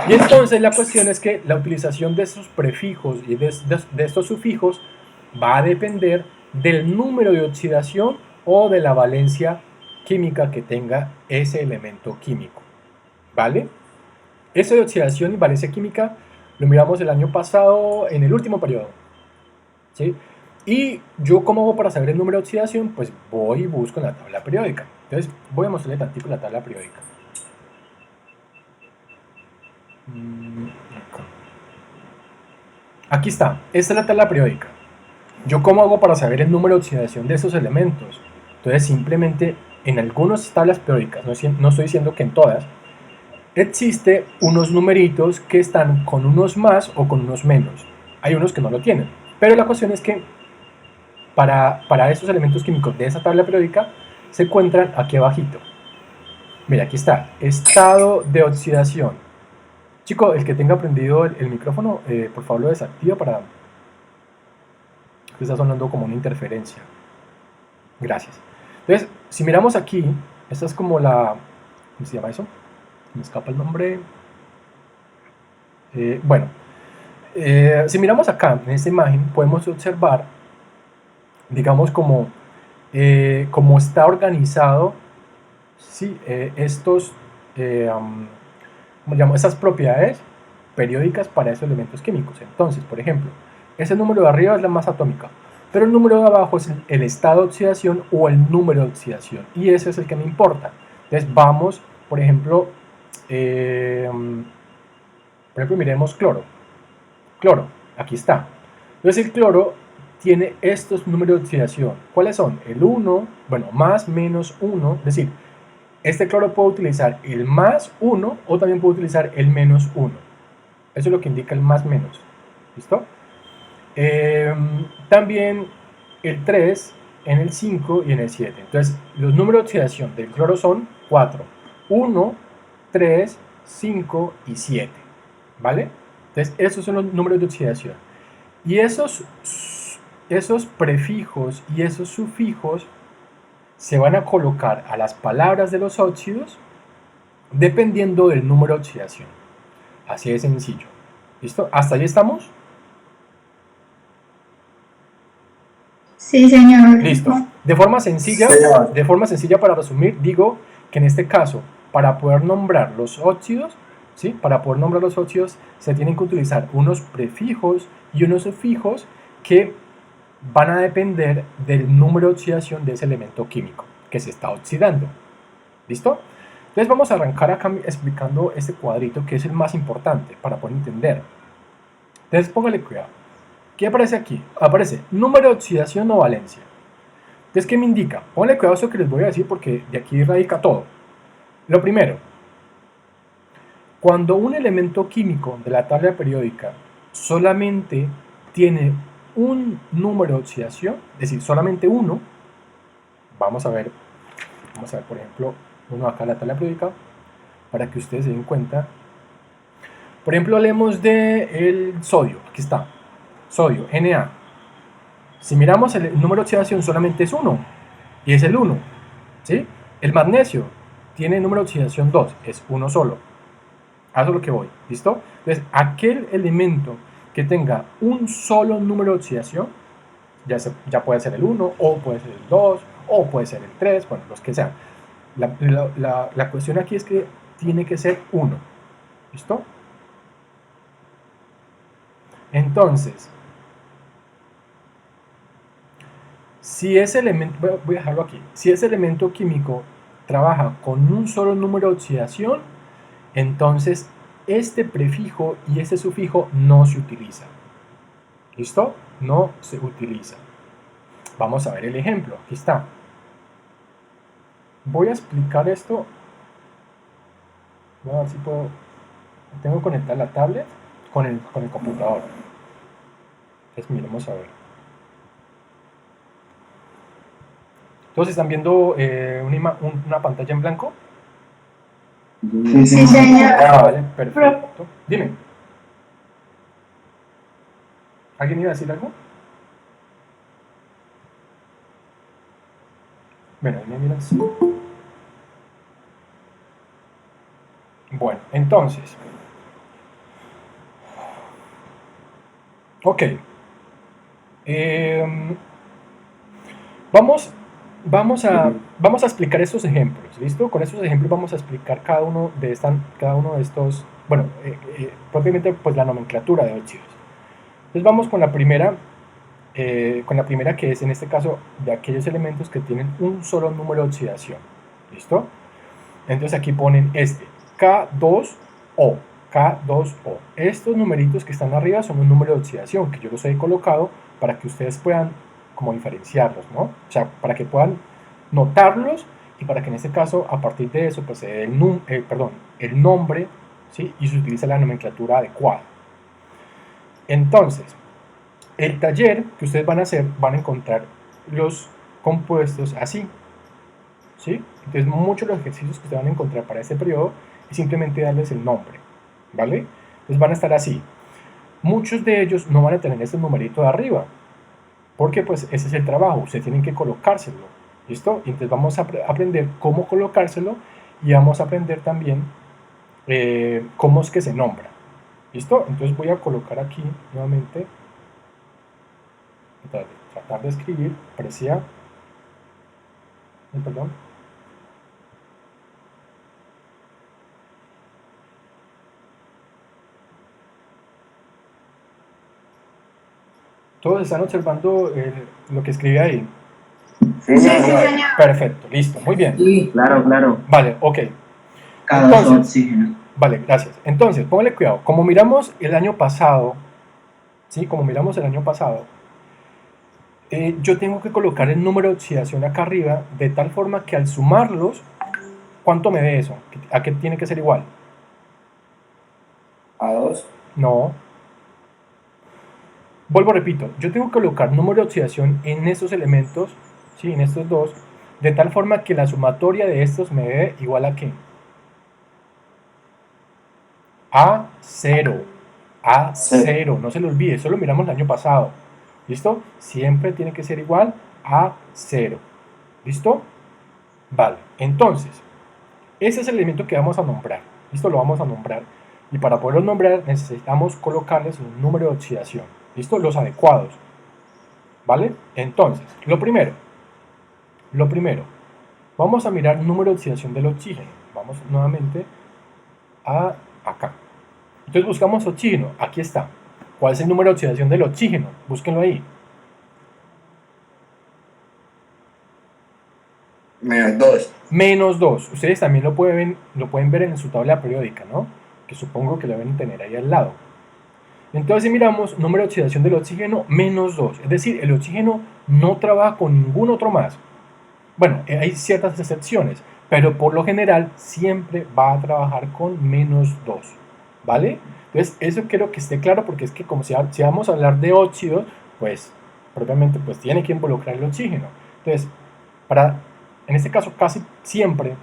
Y entonces la cuestión es que la utilización de estos prefijos y de estos sufijos va a depender del número de oxidación o de la valencia química que tenga ese elemento químico, ¿vale? Eso de oxidación y valencia química lo miramos el año pasado en el último periodo, ¿sí? Y yo, ¿cómo hago para saber el número de oxidación? Pues voy y busco en la tabla periódica. Entonces voy a mostrarle tantito la tabla periódica. Aquí está, esta es la tabla periódica. ¿Yo cómo hago para saber el número de oxidación de estos elementos? Entonces simplemente en algunas tablas periódicas, no estoy diciendo que en todas, existe unos numeritos que están con unos más o con unos menos. Hay unos que no lo tienen, pero la cuestión es que para esos elementos químicos de esa tabla periódica se encuentran aquí abajito. Mira, aquí está, estado de oxidación. Chico, el que tenga prendido el micrófono, por favor lo desactiva para que está sonando como una interferencia. Gracias. Entonces, si miramos aquí, esta es como la... ¿Cómo se llama eso? Me escapa el nombre. Bueno, si miramos acá en esta imagen, podemos observar, digamos, como está organizado, ¿sí? Estos, ¿cómo llamo? Estas propiedades periódicas para esos elementos químicos. Entonces, por ejemplo, ese número de arriba es la masa atómica, pero el número de abajo es el estado de oxidación o el número de oxidación, y ese es el que me importa. Entonces vamos, por ejemplo, miremos cloro. Cloro, aquí está. Entonces el cloro tiene estos números de oxidación. ¿Cuáles son? El 1, bueno, más, menos 1, es decir, este cloro puede utilizar el más 1 o también puede utilizar el menos 1. Eso es lo que indica el más menos. ¿Listo? También el 3 en el 5 y en el 7. Entonces, los números de oxidación del cloro son 4. 1, 3, 5 y 7. ¿Vale? Entonces, esos son los números de oxidación. Y esos prefijos y esos sufijos se van a colocar a las palabras de los óxidos dependiendo del número de oxidación. Así de sencillo. ¿Listo? ¿Hasta ahí estamos? Sí, señor. Listo. De forma sencilla para resumir, digo que en este caso, para poder nombrar los óxidos, ¿sí? Para poder nombrar los óxidos se tienen que utilizar unos prefijos y unos sufijos que van a depender del número de oxidación de ese elemento químico que se está oxidando. ¿Listo? Entonces vamos a arrancar acá explicando este cuadrito que es el más importante para poder entender. Entonces póngale cuidado. ¿Qué aparece aquí? Aparece número de oxidación o valencia. Entonces, ¿qué me indica? Póngale cuidado a eso que les voy a decir porque de aquí radica todo. Lo primero, cuando un elemento químico de la tabla periódica solamente tiene un número de oxidación, es decir, solamente uno, vamos a ver por ejemplo, uno acá en la tabla periódica, para que ustedes se den cuenta. Por ejemplo, hablemos del sodio. Aquí está. Sodio, Na. Si miramos el número de oxidación solamente es 1. Y es el 1. ¿Sí? El magnesio tiene número de oxidación 2. Es 1 solo. A eso es lo que voy. ¿Listo? Entonces, aquel elemento que tenga un solo número de oxidación, ya puede ser el 1, o puede ser el 2, o puede ser el 3, bueno, los que sean. La cuestión aquí es que tiene que ser 1. ¿Listo? Entonces, si ese elemento, voy a dejarlo aquí, si ese elemento químico trabaja con un solo número de oxidación, entonces este prefijo y este sufijo no se utiliza. ¿Listo? No se utiliza. Vamos a ver el ejemplo. Aquí está. Voy a explicar esto. Voy a ver si puedo. Tengo que conectar la tablet con el computador. Entonces miremos a ver. Entonces, ¿están viendo una pantalla en blanco? Sí, Sí, señor. Vale, perfecto. Dime. ¿Alguien iba a decir algo? Bueno, ahí me miran así. Bueno, entonces. Ok. Vamos a explicar estos ejemplos, ¿listo? Con estos ejemplos vamos a explicar cada uno de estos, bueno, propiamente pues la nomenclatura de óxidos. Entonces vamos con la primera que es en este caso de aquellos elementos que tienen un solo número de oxidación, ¿listo? Entonces aquí ponen K2O, K2O. Estos numeritos que están arriba son un número de oxidación que yo los he colocado para que ustedes puedan como diferenciarlos, ¿no? O sea, para que puedan notarlos y para que en este caso, a partir de eso, pues se dé el nombre, ¿sí? Y se utiliza la nomenclatura adecuada. Entonces, el taller que ustedes van a hacer, van a encontrar los compuestos así, ¿sí? Entonces, muchos de los ejercicios que ustedes van a encontrar para este periodo es simplemente darles el nombre, ¿vale? Entonces van a estar así. Muchos de ellos no van a tener este numerito de arriba, porque pues ese es el trabajo, ustedes tienen que colocárselo, ¿listo? Y entonces vamos a aprender cómo colocárselo y vamos a aprender también cómo es que se nombra, ¿listo? Entonces voy a colocar aquí nuevamente, tratar de escribir, perdón. ¿Todos están observando lo que escribí ahí? Sí, Sí, señor. señor. Perfecto, listo, muy bien. Sí, claro, claro. Vale, ok. K2 Entonces, oxígeno. Vale, gracias. Entonces, póngale cuidado. Como miramos el año pasado, ¿sí? Como miramos el año pasado, yo tengo que colocar el número de oxidación acá arriba de tal forma que al sumarlos, ¿cuánto me dé eso? ¿A qué tiene que ser igual? A2. No. Vuelvo, repito, yo tengo que colocar número de oxidación en estos elementos, ¿sí? En estos dos, de tal forma que la sumatoria de estos me dé igual a ¿qué? A 0. A 0. No se lo olvide, eso lo miramos el año pasado. ¿Listo? Siempre tiene que ser igual a 0. ¿Listo? Vale. Entonces, ese es el elemento que vamos a nombrar. ¿Listo? Lo vamos a nombrar. Y para poderlo nombrar necesitamos colocarles un número de oxidación. ¿Listo? Los adecuados. ¿Vale? Entonces, lo primero. Vamos a mirar el número de oxidación del oxígeno. Vamos nuevamente a acá. Entonces buscamos oxígeno. Aquí está. ¿Cuál es el número de oxidación del oxígeno? Búsquenlo ahí. -2. -2. Ustedes también lo pueden ver en su tabla periódica, ¿no? Que supongo que lo deben tener ahí al lado. Entonces, si miramos número de oxidación del oxígeno, -2. Es decir, el oxígeno no trabaja con ningún otro más. Bueno, hay ciertas excepciones, pero por lo general siempre va a trabajar con -2. ¿Vale? Entonces, eso quiero que esté claro porque es que como si vamos a hablar de óxidos, pues propiamente pues tiene que involucrar el oxígeno. Entonces, en este caso casi siempre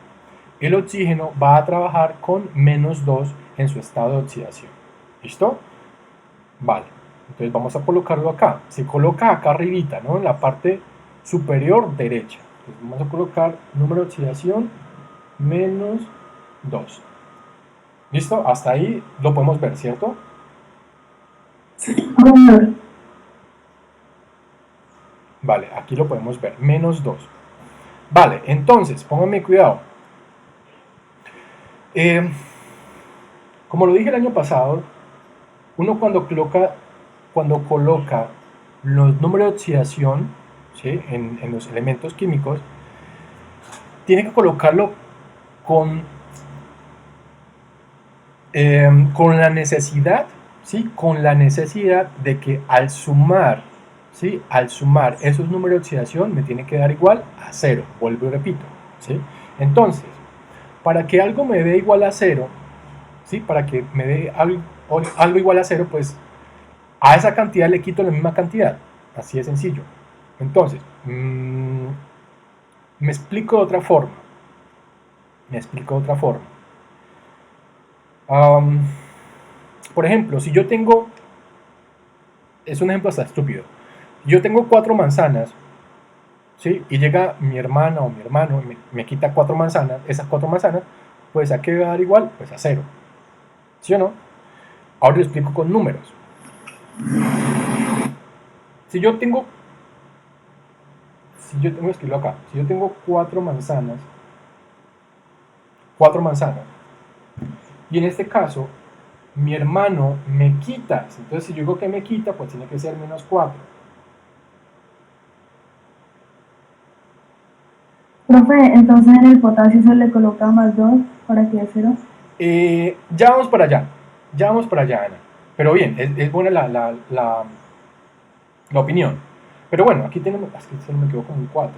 el oxígeno va a trabajar con -2 en su estado de oxidación. ¿Listo? Vale, entonces vamos a colocarlo acá. Se coloca acá arribita, ¿no? En la parte superior derecha. Entonces vamos a colocar número de oxidación menos 2. ¿Listo? Hasta ahí lo podemos ver, ¿cierto? Señor. Vale, aquí lo podemos ver, menos 2. Vale, entonces, pónganme cuidado. Como lo dije el año pasado, uno cuando coloca los números de oxidación, ¿sí? en los elementos químicos, tiene que colocarlo con la necesidad, ¿sí? Con la necesidad de que al sumar, ¿sí? Al sumar esos números de oxidación me tiene que dar igual a 0, vuelvo y repito, ¿sí? Entonces, para que algo me dé igual a 0, ¿sí? Para que me dé algo igual a 0, pues a esa cantidad le quito la misma cantidad, así de sencillo. Entonces, me explico de otra forma. Por ejemplo, si yo tengo, es un ejemplo hasta estúpido, yo tengo 4 manzanas, ¿sí? Y llega mi hermana o mi hermano y me quita 4 manzanas, esas 4 manzanas, pues ¿a qué va a dar igual? Pues a 0, ¿sí o no? Ahora lo explico con números. Si yo tengo que escribirlo acá, si yo tengo 4 manzanas, y en este caso mi hermano me quita, entonces si yo digo que me quita, pues tiene que ser menos 4. Profe, entonces en el potasio se le coloca más 2 para que dé 0. Ya vamos para allá, Ana. Pero bien, es buena la opinión. Pero bueno, aquí tenemos, es que solo me quedó como un 4.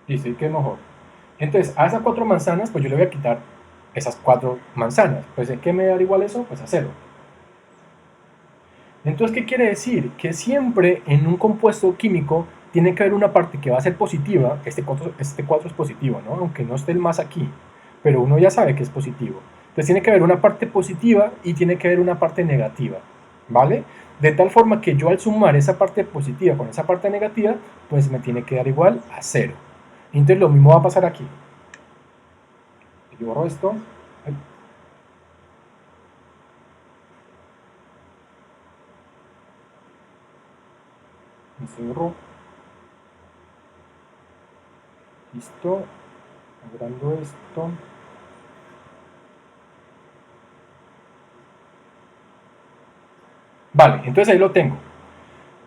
Listo, ¿y qué mejor? Entonces, a esas 4 manzanas, pues yo le voy a quitar esas 4 manzanas. Pues, ¿qué me da igual eso? Pues a 0. Entonces, ¿qué quiere decir? Que siempre en un compuesto químico tiene que haber una parte que va a ser positiva. Este 4 es positivo, ¿no? Aunque no esté el más aquí, pero uno ya sabe que es positivo. Entonces tiene que haber una parte positiva y tiene que haber una parte negativa, ¿vale? De tal forma que yo al sumar esa parte positiva con esa parte negativa, pues me tiene que dar igual a 0. Entonces lo mismo va a pasar aquí. Yo borro esto. Borro. Listo. Agrando esto. Vale, entonces ahí lo tengo.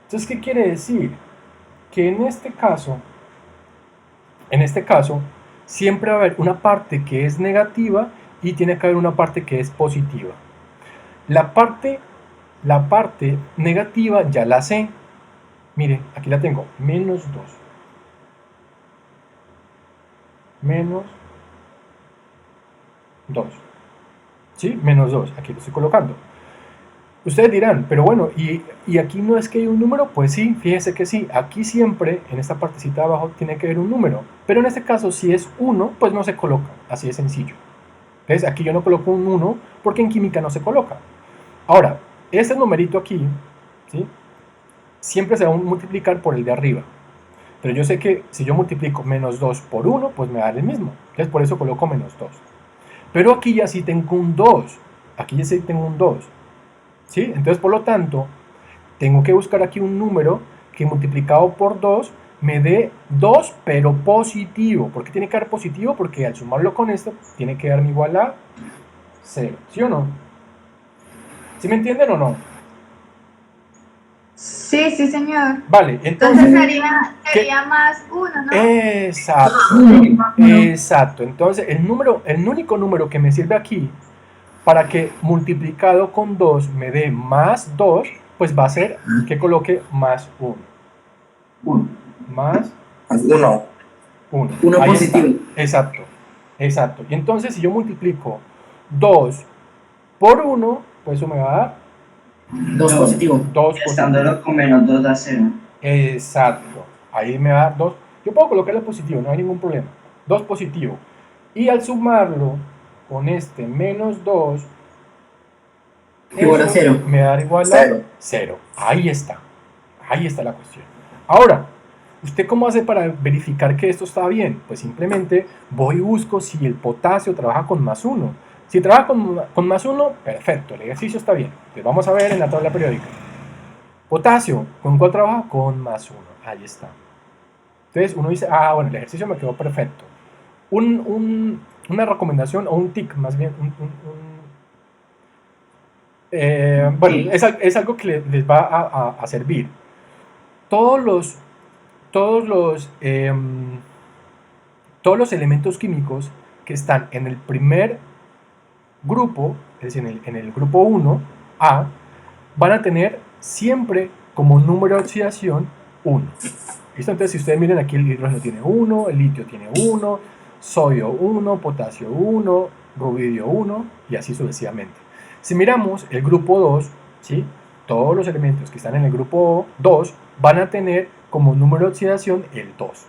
Entonces, ¿qué quiere decir? Que en este caso, siempre va a haber una parte que es negativa y tiene que haber una parte que es positiva. La parte negativa ya la sé. Mire, aquí la tengo, menos 2. Menos 2. ¿Sí? Menos 2, aquí lo estoy colocando. Ustedes dirán, pero bueno, ¿y aquí no es que hay un número? Pues sí, fíjese que sí, aquí siempre, en esta partecita de abajo, tiene que haber un número. Pero en este caso, si es 1, pues no se coloca, así de sencillo. Entonces, aquí yo no coloco un 1 porque en química no se coloca. Ahora, este numerito aquí, ¿sí? Siempre se va a multiplicar por el de arriba. Pero yo sé que si yo multiplico menos 2 por 1, pues me da el mismo. Entonces, por eso coloco menos 2. Pero aquí ya sí tengo un 2. Aquí ya sí tengo un 2. ¿Sí? Entonces, por lo tanto, tengo que buscar aquí un número que multiplicado por 2 me dé 2, pero positivo. ¿Por qué tiene que dar positivo? Porque al sumarlo con esto, tiene que darme igual a 0. ¿Sí o no? ¿Sí me entienden o no? Sí, sí, señor. Vale, Entonces entonces... sería más 1, ¿no? Exacto. Entonces, el único número que me sirve aquí para que multiplicado con 2 me dé más 2, pues va a ser que coloque más 1. 1. Más 1. 1. 1 Ahí positivo. está. Exacto. Y entonces, si yo multiplico 2 por 1, pues eso me va a dar 2 positivo. 2 positivo. Estándolo con menos 2 da 0. Exacto. Ahí me va a dar 2. Yo puedo colocarle positivo, no hay ningún problema. 2 positivo. Y al sumarlo con este menos 2, Igual a eso 0. me da igual a Cero. 0. Ahí está. Ahí está la cuestión. Ahora, ¿usted cómo hace para verificar que esto está bien? Pues simplemente voy y busco si el potasio trabaja con más 1. Si trabaja con más 1, perfecto, el ejercicio está bien. Entonces vamos a ver en la tabla periódica. Potasio, ¿con cuál trabaja? Con más 1. Ahí está. Entonces uno dice, ah, bueno, el ejercicio me quedó perfecto. Una recomendación, o un tic más bien, bueno, Sí. es algo que les va a servir. Todos los elementos químicos que están en el primer grupo, es decir, en el grupo 1, A, van a tener siempre como número de oxidación 1. ¿Listo? Entonces, si ustedes miren aquí, el hidrógeno tiene 1, el litio tiene 1, sodio 1, potasio 1, rubidio 1, y así sucesivamente. Si miramos el grupo 2, ¿sí? Todos los elementos que están en el grupo 2 van a tener como número de oxidación el 2.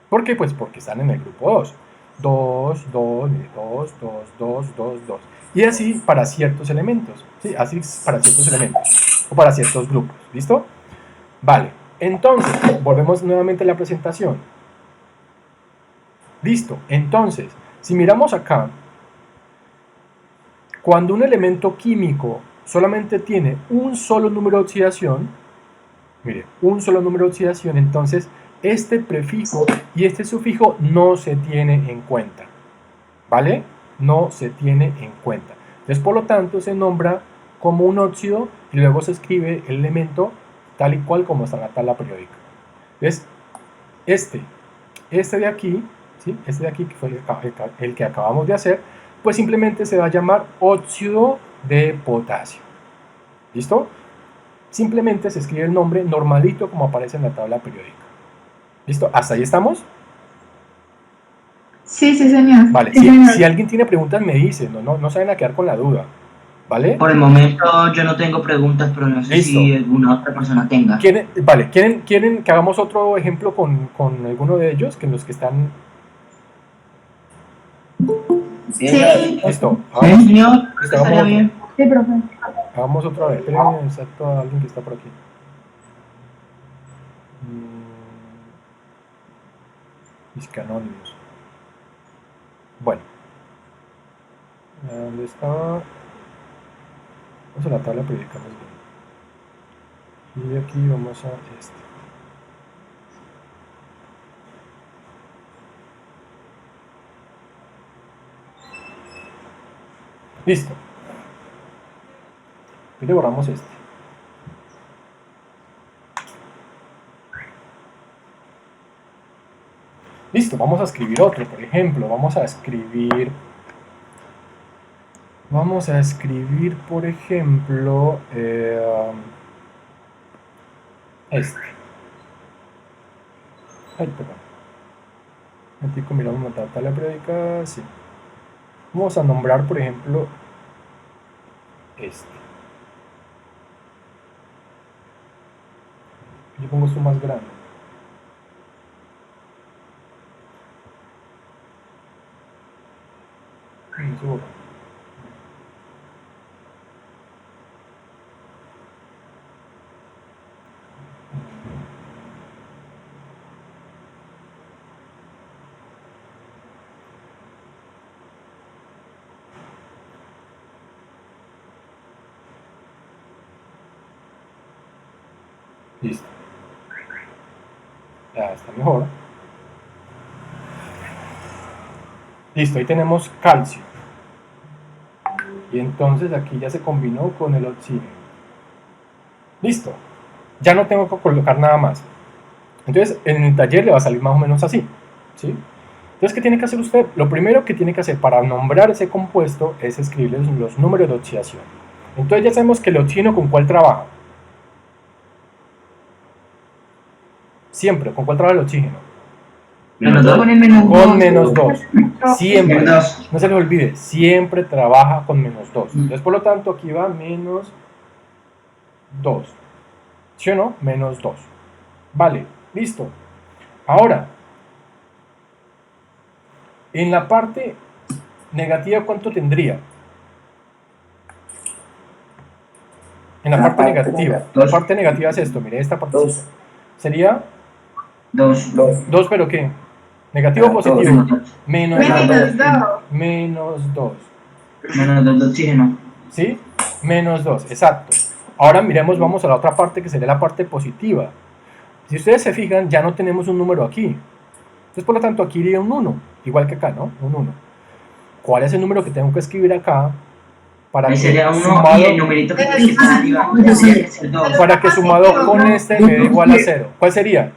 ¿Por qué? Pues porque están en el grupo 2. 2, 2, 2, 2, 2, 2, 2. Y así para ciertos elementos. ¿Sí? Así para ciertos elementos. O para ciertos grupos. ¿Listo? Vale. Entonces, volvemos nuevamente a la presentación. Listo. Entonces, si miramos acá, cuando un elemento químico solamente tiene un solo número de oxidación, mire, un solo número de oxidación, entonces este prefijo y este sufijo no se tiene en cuenta, ¿vale? No se tiene en cuenta. Entonces, por lo tanto, se nombra como un óxido y luego se escribe el elemento tal y cual como está en la tabla periódica. Entonces, este de aquí, ¿sí? Este de aquí, que fue el que acabamos de hacer, pues simplemente se va a llamar óxido de potasio. ¿Listo? Simplemente se escribe el nombre normalito como aparece en la tabla periódica. ¿Listo? ¿Hasta ahí estamos? Sí, sí, señor. Vale, Sí, señor. si alguien tiene preguntas me dice, no se van a quedar con la duda, ¿vale? Por el momento yo no tengo preguntas, pero no sé Listo. si alguna otra persona tenga. ¿Quieren que hagamos otro ejemplo con alguno de ellos, que los que están... Sí. Sí. Listo, Sí, señor, Listo, estaría vamos. bien. Sí, profe. Hagamos otra vez. Espérenme, exacto a alguien que está por aquí. Disque anónimos. Bueno. ¿Dónde estaba? Vamos a la tabla periódica más bien. Y aquí vamos a este. Listo. Y le borramos este. Listo, vamos a escribir otro, por ejemplo, vamos a escribir, por ejemplo, este. Ay, perdón. Antico, miramos la tabla periódica, sí. Vamos a nombrar, por ejemplo, este. Yo pongo esto más grande. Seguro. Listo. Ya está mejor. Listo, ahí tenemos calcio. Y entonces aquí ya se combinó con el oxígeno. Listo. Ya no tengo que colocar nada más. Entonces en el taller le va a salir más o menos así. ¿Sí? Entonces, ¿qué tiene que hacer usted? Lo primero que tiene que hacer para nombrar ese compuesto es escribirle los números de oxidación. Entonces ya sabemos que el oxígeno con cuál trabaja. Siempre, ¿con cuál trabaja el oxígeno? Menos dos. Con el menos Con dos. menos 2. Siempre. Menos dos. No se les olvide, siempre trabaja con menos 2. Entonces, por lo tanto, aquí va menos 2. ¿Sí o no? Menos 2. Vale, listo. Ahora, En la parte negativa, ¿cuánto tendría? En la parte negativa. La parte negativa es esto, mire, esta parte. Dos. Sería 2. 2, pero ¿qué? ¿Negativo o positivo? Menos Menos 2. 2. Menos 2. Menos 2 de oxígeno. ¿Sí? Menos 2, exacto. Ahora miremos, vamos a la otra parte que sería la parte positiva. Si ustedes se fijan, ya no tenemos un número aquí. Entonces, por lo tanto, aquí iría un 1, igual que acá, ¿no? Un 1. ¿Cuál es el número que tengo que escribir acá para Ahí que sería 1 sumado, y el numerito que está arriba tendría que ser 2. para que sumado con este me dé igual a 0? ¿Cuál sería?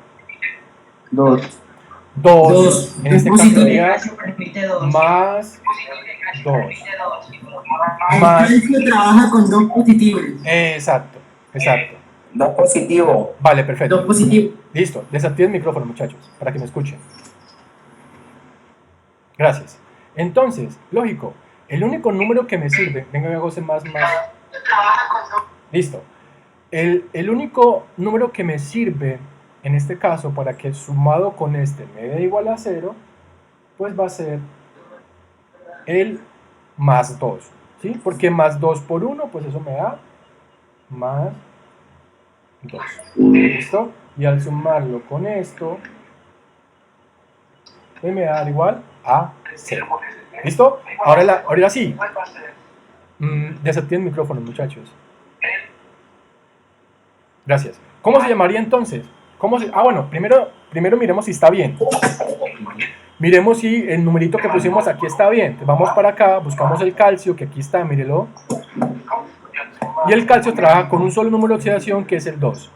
2. 2. En este caso sería Eso permite 2. más 2. Más. Trabaja con dos positivos. Exacto, exacto. Dos positivos. Vale, perfecto. Dos positivos. Listo, desactiven el micrófono, muchachos, para que me escuchen. Gracias. Entonces, lógico, el único número que me sirve, venga, voy a hacer más. Listo. El único número que me sirve, en este caso, para que sumado con este me dé igual a 0, pues va a ser el más 2, ¿sí? Porque más 2 por 1, pues eso me da más 2. ¿Listo? Y al sumarlo con esto, pues me da igual a 0. ¿Listo? Ahora sí. Desactiven el micrófono, muchachos. Gracias. ¿Cómo se llamaría entonces? Bueno, primero miremos si está bien. Miremos si el numerito que pusimos aquí está bien. Entonces vamos para acá, buscamos el calcio, que aquí está, mírelo. Y el calcio trabaja con un solo número de oxidación, que es el 2.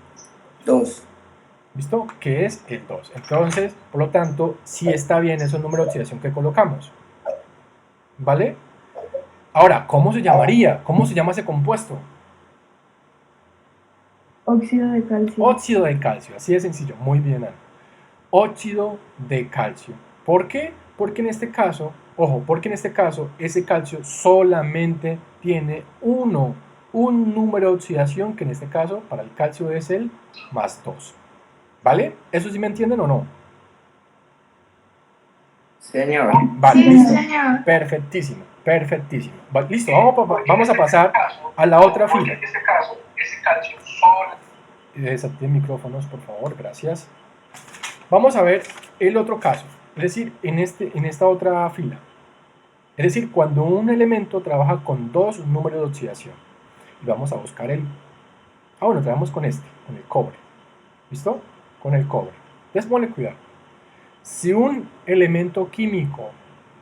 2. ¿Listo? Que es el 2. Entonces, por lo tanto, sí está bien ese número de oxidación que colocamos. ¿Vale? Ahora, ¿cómo se llamaría? ¿Cómo se llama ese compuesto? Óxido de calcio. Óxido de calcio, así de sencillo. Muy bien, Ana. Óxido de calcio. ¿Por qué? Porque en este caso, ese calcio solamente tiene un número de oxidación, que en este caso, para el calcio es el más 2. ¿Vale? ¿Eso sí me entienden o no? Señor. Vale, Sí, listo. señor. Perfectísimo. Listo, vamos a pasar a la otra fila. Desactiven micrófonos, por favor, gracias. Vamos a ver el otro caso, es decir, en esta otra fila. Es decir, cuando un elemento trabaja con dos números de oxidación. Y vamos a buscar trabajamos con con el cobre. ¿Listo? Con el cobre. Entonces ponle cuidado. Si un elemento químico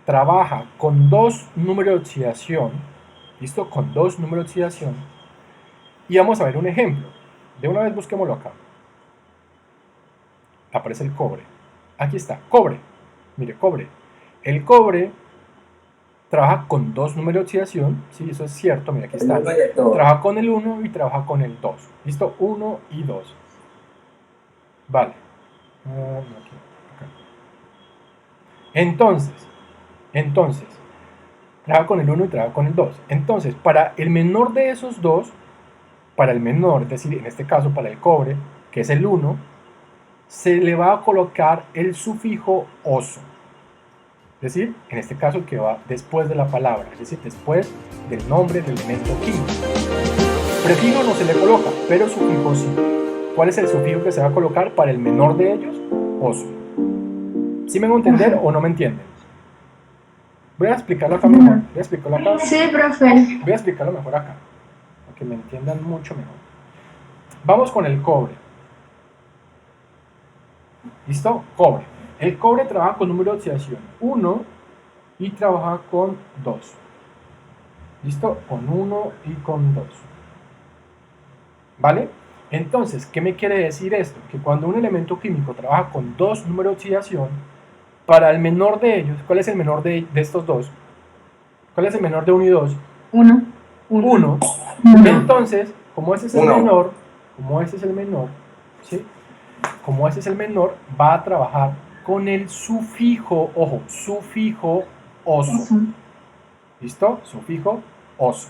trabaja con dos números de oxidación, ¿listo? Con dos números de oxidación, y vamos a ver un ejemplo. De una vez busquémoslo acá. Aparece el cobre. Aquí está, cobre. Mire, cobre. El cobre trabaja con dos números de oxidación, sí, eso es cierto, mira, aquí está. Trabaja con el 1 y trabaja con el 2. ¿Listo? 1 y 2. Vale. Acá. Entonces, trabaja con el 1 y trabaja con el 2. Entonces, para el menor de esos dos, es decir, en este caso para el cobre, que es el 1, se le va a colocar el sufijo oso. Es decir, en este caso el que va después de la palabra, es decir, después del nombre del elemento químico. Prefijo no se le coloca, pero sufijo sí. ¿Cuál es el sufijo que se va a colocar para el menor de ellos? Oso. ¿Sí me van a entender o no me entienden? Voy a explicarlo acá mejor. Sí, profe. Voy a explicarlo mejor acá, para que me entiendan mucho mejor. Vamos con el cobre. ¿Listo? Cobre. El cobre trabaja con número de oxidación 1 y trabaja con 2. ¿Listo? Con 1 y con 2. ¿Vale? Entonces, ¿qué me quiere decir esto? Que cuando un elemento químico trabaja con dos números de oxidación, para el menor de ellos, ¿cuál es el menor de estos dos? ¿Cuál es el menor de 1 y 2? 1. 1. Entonces, como ese es el menor, ¿sí? Como ese es el menor, va a trabajar con el sufijo, ojo, sufijo oso. ¿Listo? Sufijo oso.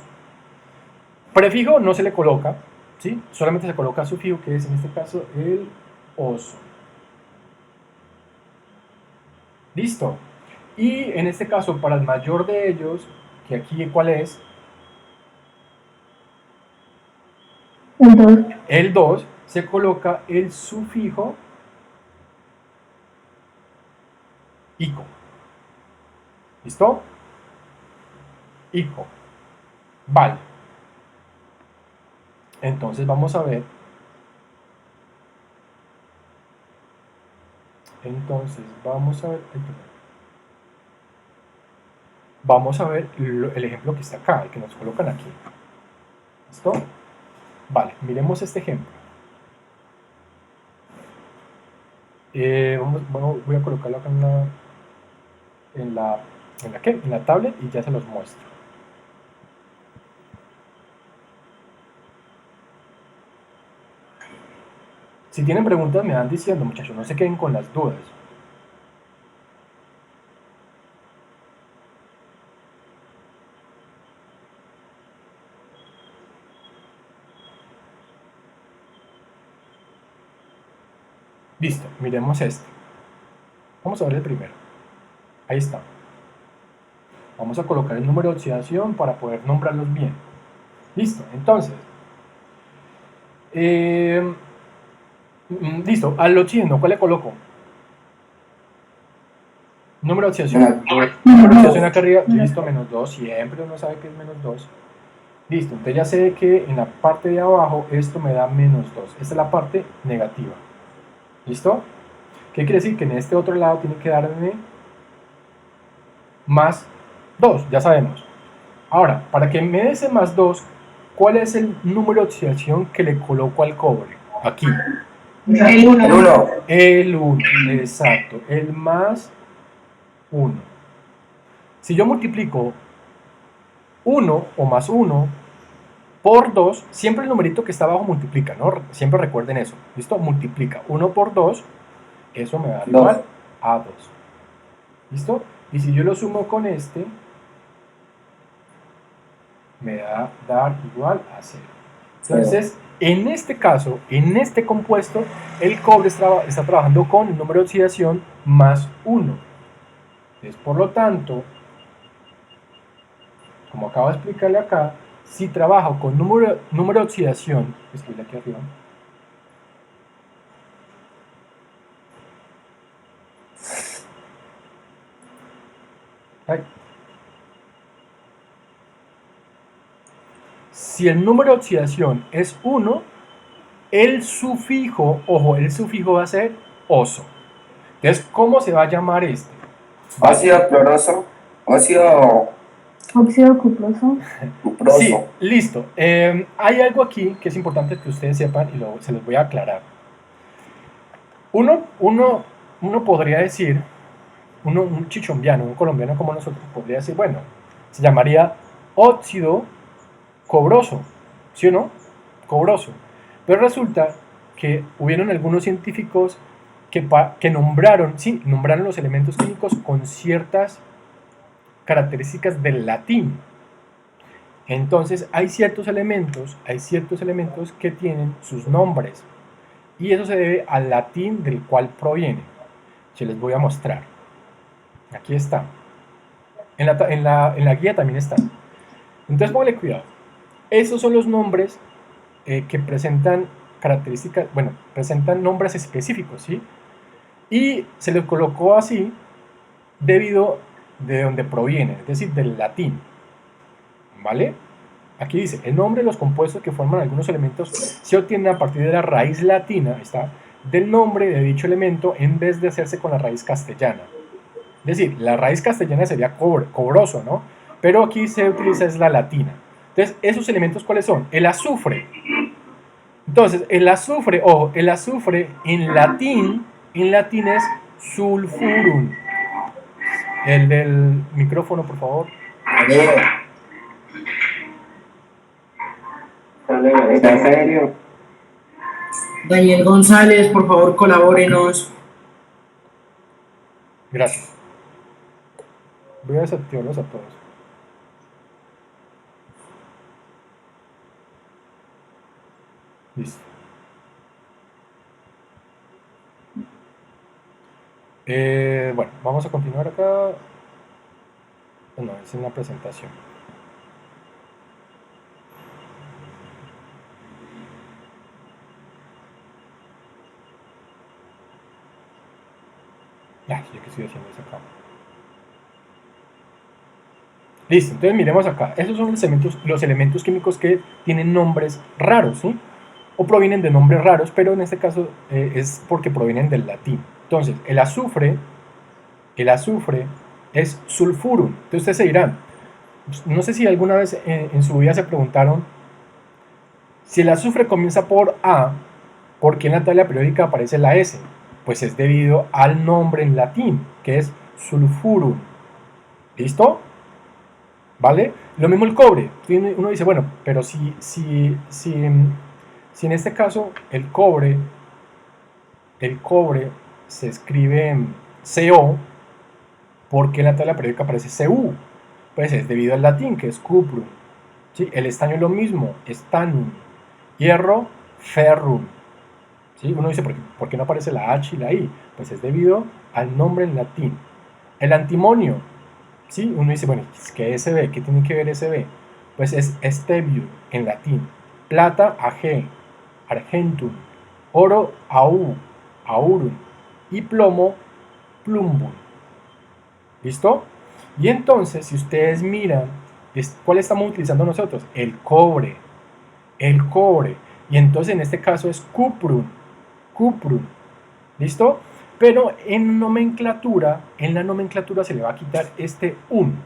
Prefijo no se le coloca, ¿sí? Solamente se coloca sufijo, que es en este caso el oso. ¿Listo? Y en este caso, para el mayor de ellos, que aquí, ¿cuál es? El 2. El 2, se coloca el sufijo ico. ¿Listo? Ico. Vale. Entonces vamos a ver. Vamos a ver el ejemplo que está acá, el que nos colocan aquí. ¿Listo? Vale, miremos este ejemplo. Voy a colocarlo acá en la tablet y ya se los muestro. Si tienen preguntas me van diciendo, muchachos, no se queden con las dudas. Listo, miremos este. Vamos a ver el primero. Ahí está. Vamos a colocar el número de oxidación para poder nombrarlos bien. Listo, entonces. Listo, al oxígeno, ¿cuál le coloco? Número de oxidación. Número de oxidación acá arriba, listo, -2, siempre uno sabe que es -2. Listo, entonces ya sé que en la parte de abajo esto me da -2. Esta es la parte negativa. ¿Listo? ¿Qué quiere decir? Que en este otro lado tiene que darme +2, ya sabemos. Ahora, para que me dé ese +2, ¿cuál es el número de oxidación que le coloco al cobre? Aquí. El 1. El 1, exacto. El +1. Si yo multiplico 1 o +1 por 2, siempre el numerito que está abajo multiplica, ¿no? Siempre recuerden eso. ¿Listo? Multiplica 1 por 2, eso me va a dar igual a 2. ¿Listo? Y si yo lo sumo con este, me va a dar igual a 0. Entonces, en este caso, en este compuesto, el cobre está trabajando con el número de oxidación +1. Entonces, por lo tanto, como acabo de explicarle acá, si trabajo con número de oxidación, escribe aquí arriba, si el número de oxidación es 1, el sufijo, ojo, el sufijo va a ser oso. Entonces, ¿cómo se va a llamar este? Óxido cloroso. Óxido cuproso. Sí, listo. Hay algo aquí que es importante que ustedes sepan y se los voy a aclarar. Uno podría decir, un chichombiano, un colombiano como nosotros, podría decir, bueno, se llamaría óxido cobroso, ¿sí o no? Cobroso. Pero resulta que hubieron algunos científicos que nombraron los elementos químicos con ciertas características del latín. Entonces hay ciertos elementos que tienen sus nombres y eso se debe al latín del cual proviene. Se les voy a mostrar. Aquí está. En la guía también está. Entonces póngale cuidado. Esos son los nombres que presentan características, bueno, presentan nombres específicos, ¿sí? Y se les colocó así debido de donde proviene, es decir, del latín. ¿Vale? Aquí dice, el nombre de los compuestos que forman algunos elementos se obtiene a partir de la raíz latina, está, del nombre de dicho elemento en vez de hacerse con la raíz castellana. Es decir, la raíz castellana sería cobroso, ¿no? Pero aquí se utiliza es la latina. Entonces, ¿esos elementos cuáles son? El azufre. Entonces, el azufre en latín es sulfurum. El del micrófono, por favor. ¿Está en serio? Daniel González, por favor, colabórenos. Gracias. Voy a desactivarlos a todos. Listo. Bueno, vamos a continuar acá. No, es una presentación. Ya, yo que estoy haciendo eso acá. Listo, entonces miremos acá. Esos son los elementos químicos que tienen nombres raros, ¿sí? O provienen de nombres raros, pero en este caso es porque provienen del latín. Entonces, el azufre es sulfurum. Entonces ustedes se dirán, no sé si alguna vez en su vida se preguntaron, si el azufre comienza por A, ¿por qué en la tabla periódica aparece la S? Pues es debido al nombre en latín, que es sulfurum. ¿Listo? ¿Vale? Lo mismo el cobre. Uno dice, bueno, pero si en este caso el cobre se escribe en CO, ¿por qué en la tabla periódica aparece Cu? Pues es debido al latín, que es cuprum. ¿Sí? El estaño es lo mismo, stannum. Hierro, ferrum. ¿Sí? Uno dice, ¿por qué no aparece la H y la I? Pues es debido al nombre en latín. El antimonio, ¿sí? Uno dice, bueno, ¿qué es SB? ¿Qué tiene que ver SB? Pues es stevio en latín. Plata, Ag, argentum. Oro, Au, aurum. Y plomo, plumbum. ¿Listo? Y entonces, si ustedes miran, ¿cuál estamos utilizando nosotros? El cobre. El cobre. Y entonces en este caso es cuprum. Cuprum. ¿Listo? Pero en la nomenclatura se le va a quitar este un.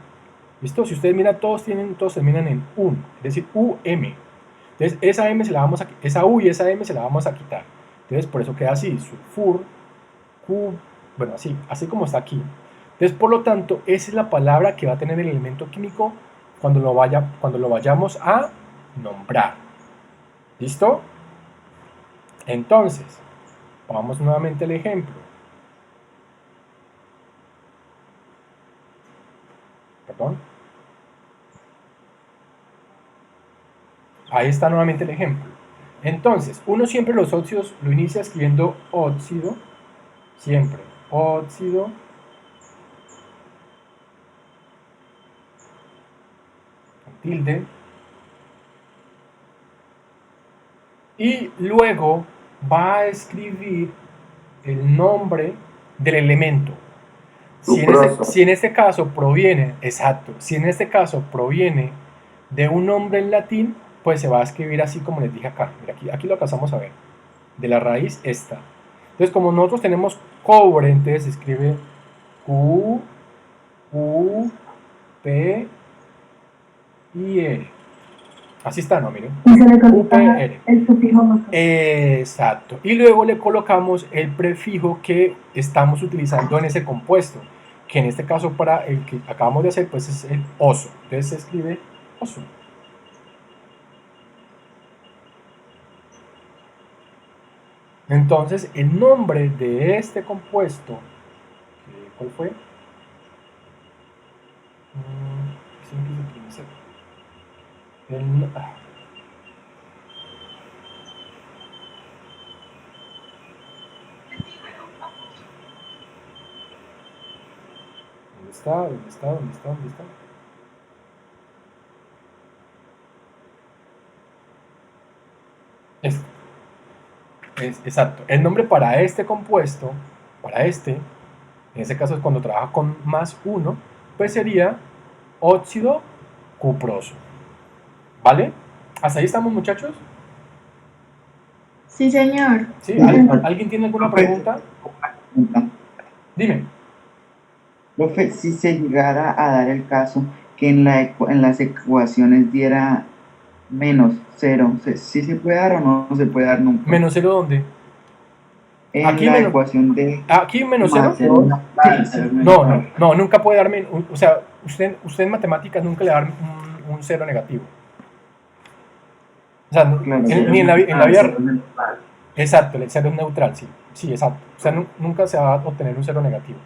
¿Listo? Si ustedes miran, todos terminan en un, es decir, UM. Entonces esa M esa U y esa M se la vamos a quitar. Entonces por eso queda así, sulfur, bueno, así como está aquí. Entonces por lo tanto, esa es la palabra que va a tener el elemento químico cuando lo vayamos a nombrar. ¿Listo? Entonces, vamos nuevamente al ejemplo. Perdón. Ahí está nuevamente el ejemplo. Entonces, uno siempre los óxidos lo inicia escribiendo óxido, siempre, óxido, con tilde, y luego va a escribir el nombre del elemento. Si en este caso proviene, exacto, si en este caso proviene de un nombre en latín, pues se va a escribir así como les dije acá. Mira, aquí lo alcanzamos a ver. De la raíz esta. Entonces, como nosotros tenemos cobre, entonces se escribe Q, U, P, I, R. Así está, ¿no? Miren. Y se le coloca el sufijo. Exacto. Y luego le colocamos el prefijo que estamos utilizando en ese compuesto, que en este caso para el que acabamos de hacer, pues es el oso. Entonces se escribe oso. Entonces, el nombre de este compuesto, ¿cuál fue? ¿Dónde está? Esto. Exacto. El nombre para este compuesto, en este caso es cuando trabaja con más 1, pues sería óxido cuproso. ¿Vale? ¿Hasta ahí estamos, muchachos? Sí, señor. ¿Sí? ¿Alguien tiene alguna pregunta? Dime. Profe, si se llegara a dar el caso que en las ecuaciones diera menos 0, ¿sí se puede dar o no se puede dar nunca? ¿Menos 0 dónde? En Aquí la ecuación de... ¿Aquí menos 0? Sí. No, nunca puede darme, o sea, usted en matemáticas nunca le va a dar un 0 negativo. O sea, ni en la vida... Exacto, el 0 es neutral, sí, exacto. O sea, nunca se va a obtener un 0 negativo.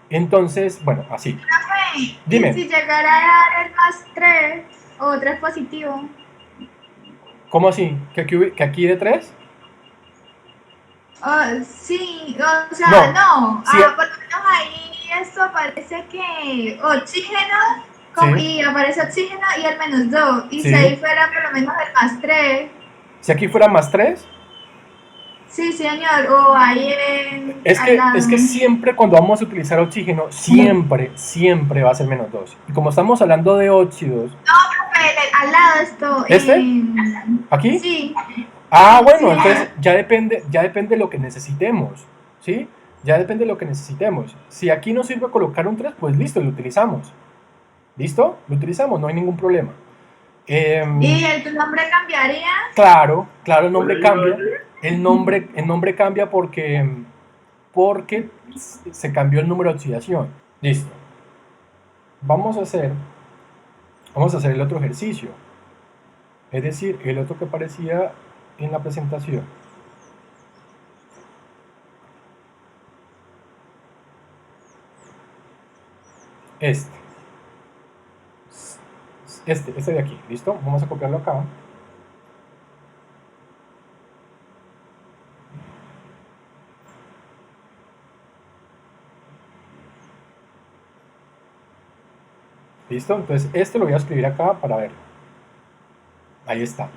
Entonces, bueno, así. Dime. ¿Y si llegara a dar el más 3 o 3 positivo? ¿Cómo así? ¿Que aquí de 3? Sí, o sea, No. no. Sí. Por lo menos ahí esto aparece que oxígeno, como- Sí. y aparece oxígeno y el -2. Y Sí. si ahí fuera por lo menos el +3. Si aquí fuera +3, Sí, señor. O ahí en, es al lado. que siempre cuando vamos a utilizar oxígeno, siempre va a ser -2. Y como estamos hablando de óxidos, Al lado esto. ¿Este? ¿aquí? Sí. Ah, bueno, Sí. entonces ya depende de lo que necesitemos, ¿sí? Ya depende de lo que necesitemos. Si aquí nos sirve colocar un 3, pues listo, lo utilizamos. ¿Listo? Lo utilizamos, no hay ningún problema. ¿Y tu nombre cambiaría? Claro, el nombre cambia. El nombre cambia porque se cambió el número de oxidación. Listo. Vamos a hacer el otro ejercicio. Es decir, el otro que aparecía en la presentación. Este de aquí, ¿listo? Vamos a copiarlo acá. ¿Listo? Entonces este lo voy a escribir acá para ver. Ahí está.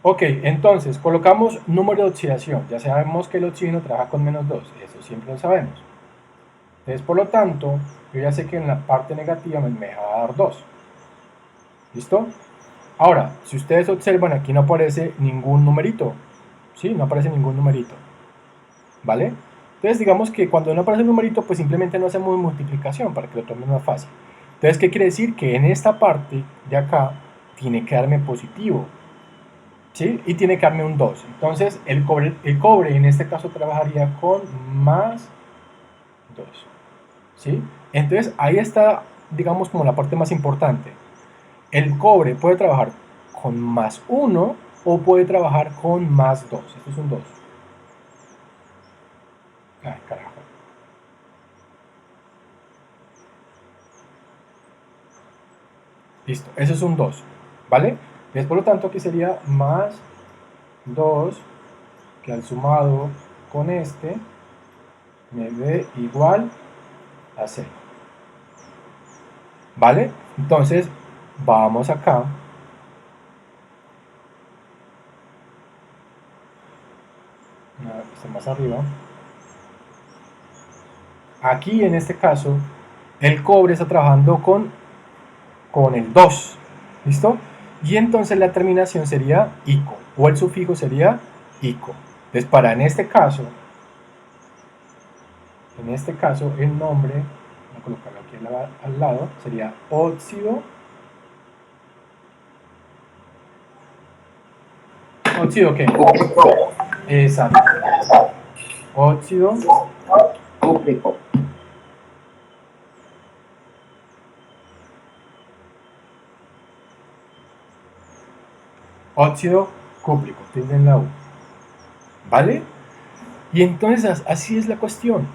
Ok, entonces colocamos número de oxidación. Ya sabemos que el oxígeno trabaja con -2, eso siempre lo sabemos. Entonces, por lo tanto, yo ya sé que en la parte negativa me va a dar 2. ¿Listo? Ahora, si ustedes observan, aquí no aparece ningún numerito. ¿Sí? No aparece ningún numerito. ¿Vale? Entonces, digamos que cuando no aparece un numerito, pues simplemente no hacemos multiplicación para que lo tomen más fácil. Entonces, ¿qué quiere decir? Que en esta parte de acá tiene que darme positivo. ¿Sí? Y tiene que darme un 2. Entonces, el cobre en este caso trabajaría con +2. ¿Sí? Entonces, ahí está, digamos, como la parte más importante. El cobre puede trabajar con +1 o puede trabajar con +2. Esto es un 2. Ay, carajo. Listo, eso es un 2, ¿vale? Entonces, por lo tanto, aquí sería +2, que al sumado con este me dé igual a 0. ¿Vale? Entonces, vamos acá. Está más arriba. Aquí, en este caso, el cobre está trabajando con el 2. ¿Listo? Y entonces la terminación sería ico, o el sufijo sería ico. Entonces, en este caso, el nombre, voy a colocarlo aquí al lado, sería óxido. ¿Óxido qué? Exacto. Óxido Cúprico. óxido cúprico, tienen la U. ¿Vale? Y entonces así es la cuestión.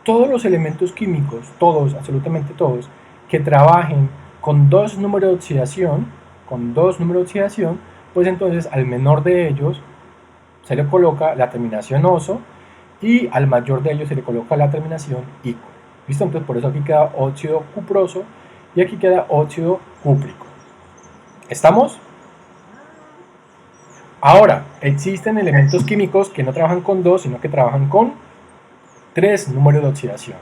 Todos los elementos químicos, todos, absolutamente todos, que trabajen con dos números de oxidación, pues entonces al menor de ellos se le coloca la terminación oso y al mayor de ellos se le coloca la terminación ico. ¿Listo? Entonces por eso aquí queda óxido cuproso y aquí queda óxido cúprico. ¿Estamos? Ahora, existen elementos químicos que no trabajan con 2, sino que trabajan con 3 números de oxidación.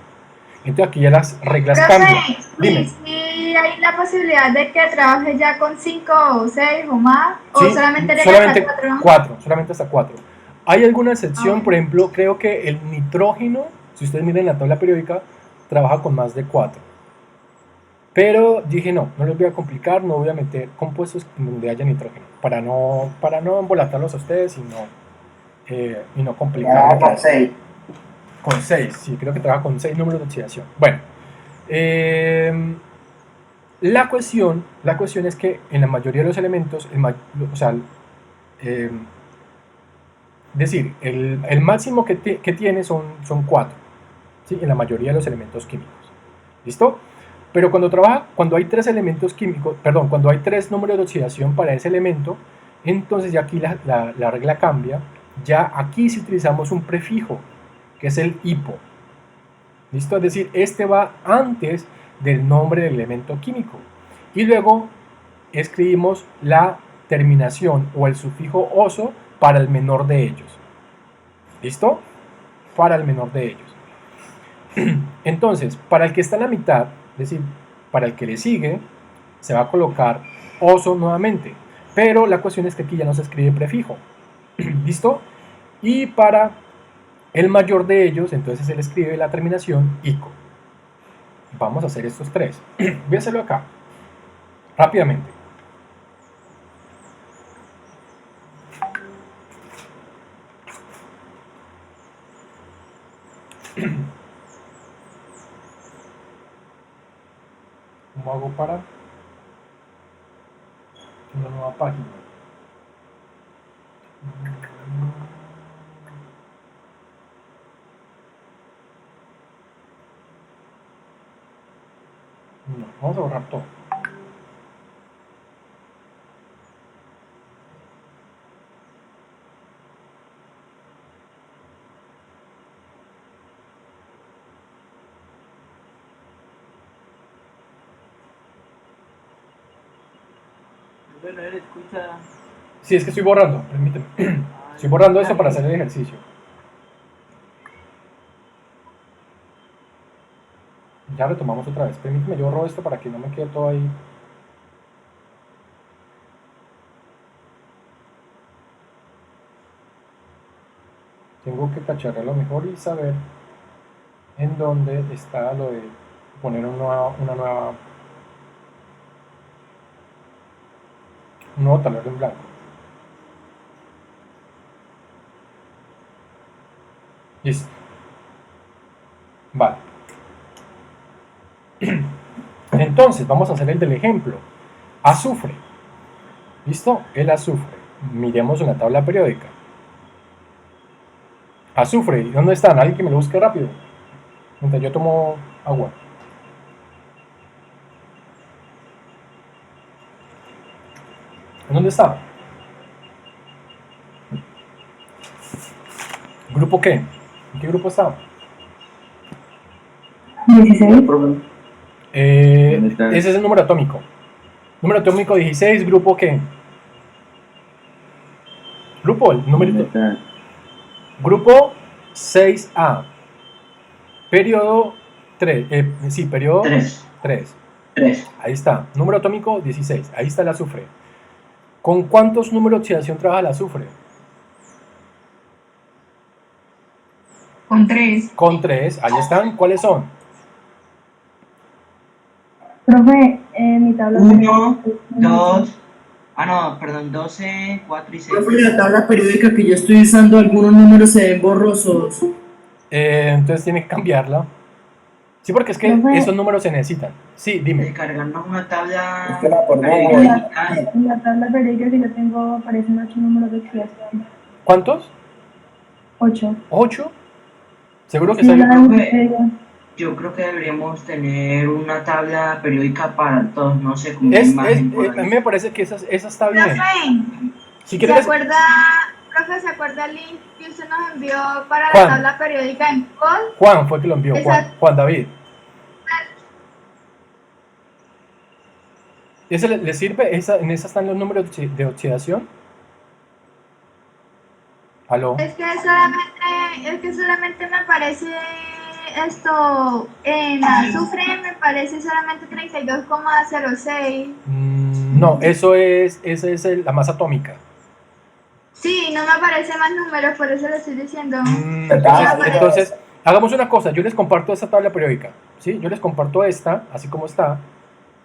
Entonces aquí ya las reglas cambian. Dime. ¿Y hay la posibilidad de que trabaje ya con 5 o 6 o más? Sí, ¿O solamente solamente 4? solamente hasta 4. Hay alguna excepción, por ejemplo, creo que el nitrógeno, si ustedes miran la tabla periódica, trabaja con más de 4. Pero dije no les voy a complicar, no voy a meter compuestos donde haya nitrógeno, para no embolatarlos a ustedes y no complicar. Con 6. Con 6, sí, creo que trabaja con 6 números de oxidación. Bueno, la cuestión es que en la mayoría de los elementos, el máximo que tiene son 4, ¿sí? En la mayoría de los elementos químicos. ¿Listo? Pero cuando hay 3 elementos químicos, cuando hay 3 números de oxidación para ese elemento, entonces ya aquí la regla cambia. Ya aquí sí utilizamos un prefijo, que es el hipo. ¿Listo? Es decir, este va antes del nombre del elemento químico. Y luego escribimos la terminación o el sufijo oso para el menor de ellos. ¿Listo? Para el menor de ellos. Entonces, para el que está en la mitad, es decir, para el que le sigue, se va a colocar oso nuevamente. Pero la cuestión es que aquí ya no se escribe prefijo. ¿Listo? Y para el mayor de ellos, entonces se le escribe la terminación ico. Vamos a hacer estos tres. Voy a hacerlo acá, rápidamente. ¿Cómo hago para una nueva página? No, vamos a borrar todo. Bueno, él escucha. Sí, es que estoy borrando, permíteme. Estoy borrando esto para hacer el ejercicio. Ya retomamos otra vez. Permíteme, yo borro esto para que no me quede todo ahí. Tengo que cacharlo mejor y saber en dónde está lo de poner un nuevo tablero en blanco. Listo. Vale. Entonces, vamos a hacer el del ejemplo. Azufre. ¿Listo? El azufre. Miremos una tabla periódica. Azufre. ¿Y dónde están? Alguien que me lo busque rápido. Mientras yo tomo agua. ¿Dónde está? ¿Grupo qué? ¿En qué grupo está? 16. Ese es el número atómico. Número atómico 16, ¿grupo qué? Grupo, el número. Grupo 6A. Periodo 3. Sí, periodo 3. Ahí está. Número atómico 16. Ahí está el azufre. ¿Con cuántos números de oxidación trabaja el azufre? Con 3. Con 3. Ahí están. ¿Cuáles son? Profe, mi tabla 1, 2, no, perdón, 12, 4 y 6. Profe, la tabla periódica que yo estoy usando, algunos números se ven borrosos. Entonces tiene que cambiarla. Sí, porque es que Profe. esos números se necesitan. Sí, dime. Descargarnos una tabla Es que la ponemos. periódica. En la tabla periódica que yo tengo aparecen 8 números de oxidación. ¿Cuántos? 8. ¿8? ¿Seguro que Sí, sale? la Wikipedia. Yo creo que deberíamos tener una tabla periódica para todos, no sé, como una A imagen por mí ahí. me parece que esa está bien. Profe, Si ¿se quieres, acuerda, profe, se acuerda el link que usted nos envió para Juan. la tabla periódica en Google? Juan fue que lo envió. Juan, Exacto. Juan David. ¿Ese le sirve? ¿En esa están los números de oxidación? ¿Aló? Es que solamente me aparece esto en azufre, me parece solamente 32,06. No, esa es la masa atómica. Sí, no me aparece más números, por eso le estoy diciendo. Entonces, hagamos una cosa. Yo les comparto esta tabla periódica. ¿Sí? Yo les comparto esta, así como está.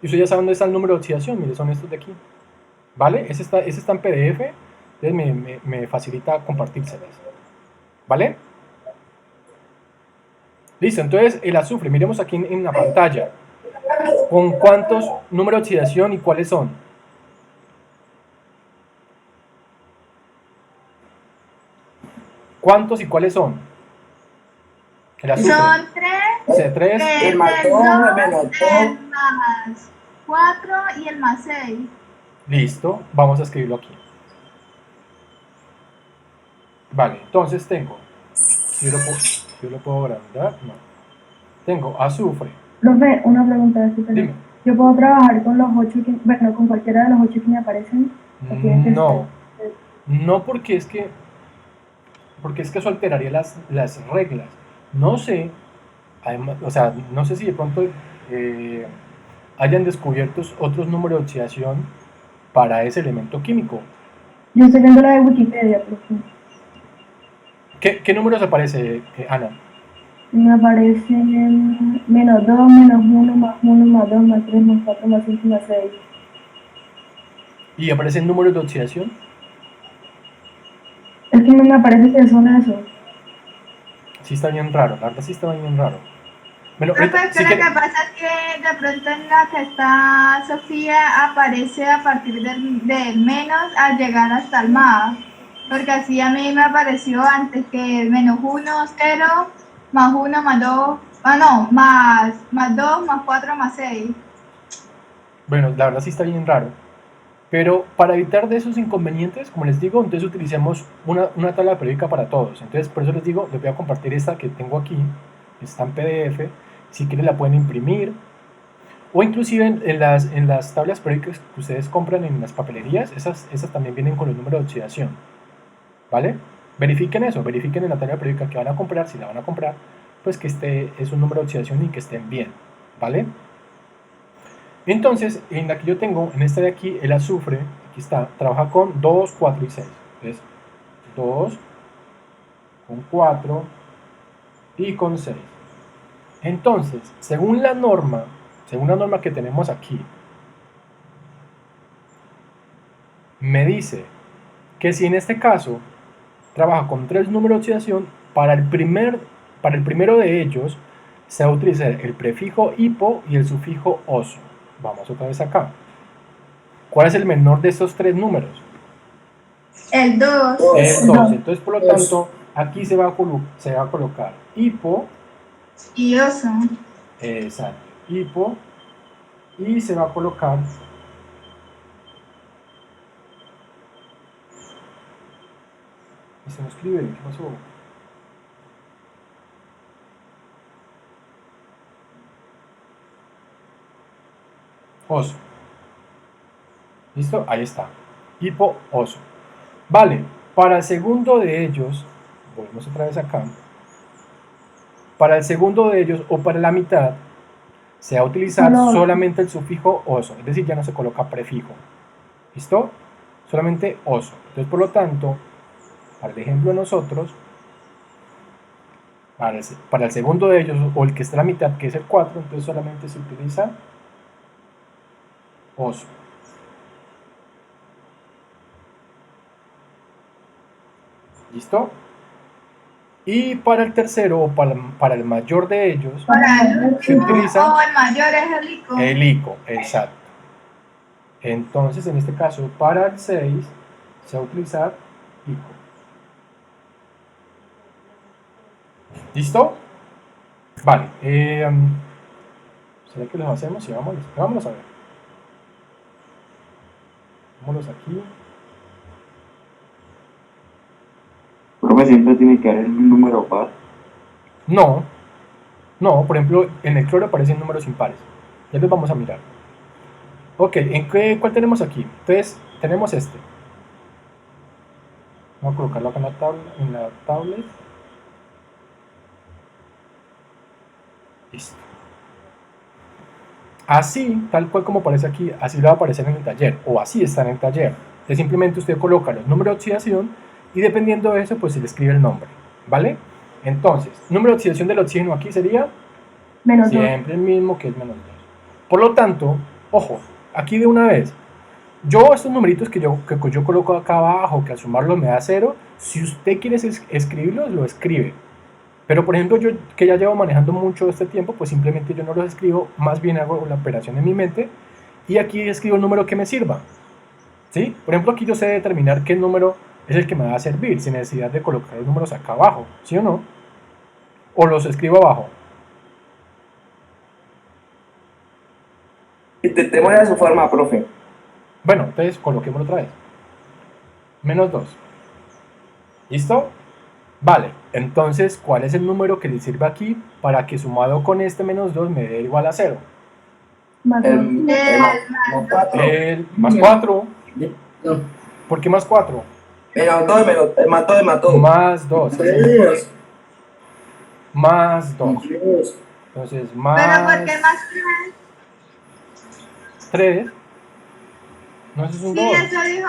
Y ustedes ya saben dónde está el número de oxidación. Mire, son estos de aquí. ¿Vale? Ese está en PDF. Entonces me facilita compartírselas. ¿Vale? Listo, entonces el azufre, miremos aquí en la pantalla. ¿Con cuántos números de oxidación y cuáles son? ¿Cuántos y cuáles son? El azufre. Son 3, C3. El más el dos, 2, menos el más 4 y el más 6. Listo, vamos a escribirlo aquí. Vale, entonces tengo. Yo lo puedo agrandar, no. tengo azufre. Profe, una pregunta, Dime. ¿yo puedo trabajar con los 8 que, bueno, con cualquiera de los 8 que me aparecen? ¿O tienen que No, ser- no porque es que eso alteraría las reglas. No sé, además, o sea, no sé si de pronto hayan descubierto otros números de oxidación para ese elemento químico. Yo estoy viendo la de Wikipedia, profe. ¿Qué números aparece, Ana? Me aparecen -2, -1, +1, +2, +3, +4, +5, +6. ¿Y aparecen números de oxidación? Es que no me parece que son esos. Sí está bien raro, la verdad sí está bien raro. Bueno, Profe, ahorita, es que si lo quiere- que pasa es que de pronto en la que está Sofía aparece a partir del menos al llegar hasta el más. Porque así a mí me apareció antes que el -1, 0, +1, +2, no, más 2, +4, +6. bueno, la verdad sí está bien raro. Pero para evitar de esos inconvenientes, como les digo, entonces utilicemos una tabla periódica para todos. Entonces, por eso les digo, les voy a compartir esta que tengo aquí, que está en PDF. Si quieren la pueden imprimir. O inclusive en las tablas periódicas que ustedes compran en las papelerías, esas también vienen con los números de oxidación. ¿Vale? Verifiquen eso, verifiquen en la tabla periódica que van a comprar, si la van a comprar, pues que este es un número de oxidación y que estén bien. ¿Vale? Entonces, en la que yo tengo, en esta de aquí, el azufre, aquí está, trabaja con 2, 4 y 6. Entonces, 2, con 4 y con 6. Entonces, según la norma que tenemos aquí, me dice que si en este caso trabaja con 3 números de oxidación, para el primero de ellos se va a utilizar el prefijo hipo y el sufijo oso. Vamos otra vez acá. ¿Cuál es el menor de estos 3 números? El 2. El 12. Entonces, por lo tanto, aquí se va a colocar hipo, Y oso. exacto, hipo, y se va a colocar y se me escribe, ¿qué pasó? Oso. ¿Listo? Ahí está. Hipo, oso. Vale, para el segundo de ellos, volvemos otra vez acá, para el segundo de ellos o para la mitad, se va a utilizar solamente el sufijo oso, es decir, ya no se coloca prefijo. ¿Listo? Solamente oso. Entonces, por lo tanto, para el ejemplo de nosotros, para el segundo de ellos, o el que está a la mitad, que es el 4, entonces solamente se utiliza oso. ¿Listo? Y para el tercero, o para el mayor de ellos, Para el se último utiliza o el mayor es el ico. el ico, exacto. Entonces, en este caso, para el 6, se va a utilizar ico. ¿Listo? Vale. ¿Será que los hacemos? Sí, vámonos a ver. Vámonos aquí. Profe, siempre tiene que haber un número par. No, por ejemplo, en el cloro aparecen números impares. Ya los vamos a mirar. Ok, ¿cuál tenemos aquí? Entonces, tenemos este. Vamos a colocarlo acá en la tablet. Listo. Así, tal cual como aparece aquí, así le va a aparecer en el taller, o así está en el taller. Entonces simplemente usted coloca los números de oxidación y dependiendo de eso, pues se le escribe el nombre, ¿vale? Entonces, número de oxidación del oxígeno aquí sería siempre el mismo, que es -2. Por lo tanto, ojo, aquí de una vez, yo estos numeritos que yo coloco acá abajo, que al sumarlos me da 0, si usted quiere escribirlos, lo escribe. Pero por ejemplo, yo que ya llevo manejando mucho este tiempo, pues simplemente yo no los escribo, más bien hago la operación en mi mente y aquí escribo el número que me sirva. ¿Sí? Por ejemplo, aquí yo sé determinar qué número es el que me va a servir sin necesidad de colocar los números acá abajo, ¿sí o no? O los escribo abajo. Intentémosle a su forma, profe. Bueno, entonces coloquémoslo otra vez. -2. ¿Listo? Vale, entonces, ¿cuál es el número que le sirve aquí para que sumado con este menos 2 me dé igual a 0? Más El, dos. el más 4. El más 4. No. ¿Por qué más 4? Menos 2, más 2, más 2. Más 2. Tres. Más 2. Dios. Entonces, Pero más ¿por qué más 3? 3. No, eso es un Sí, 2. eso dijo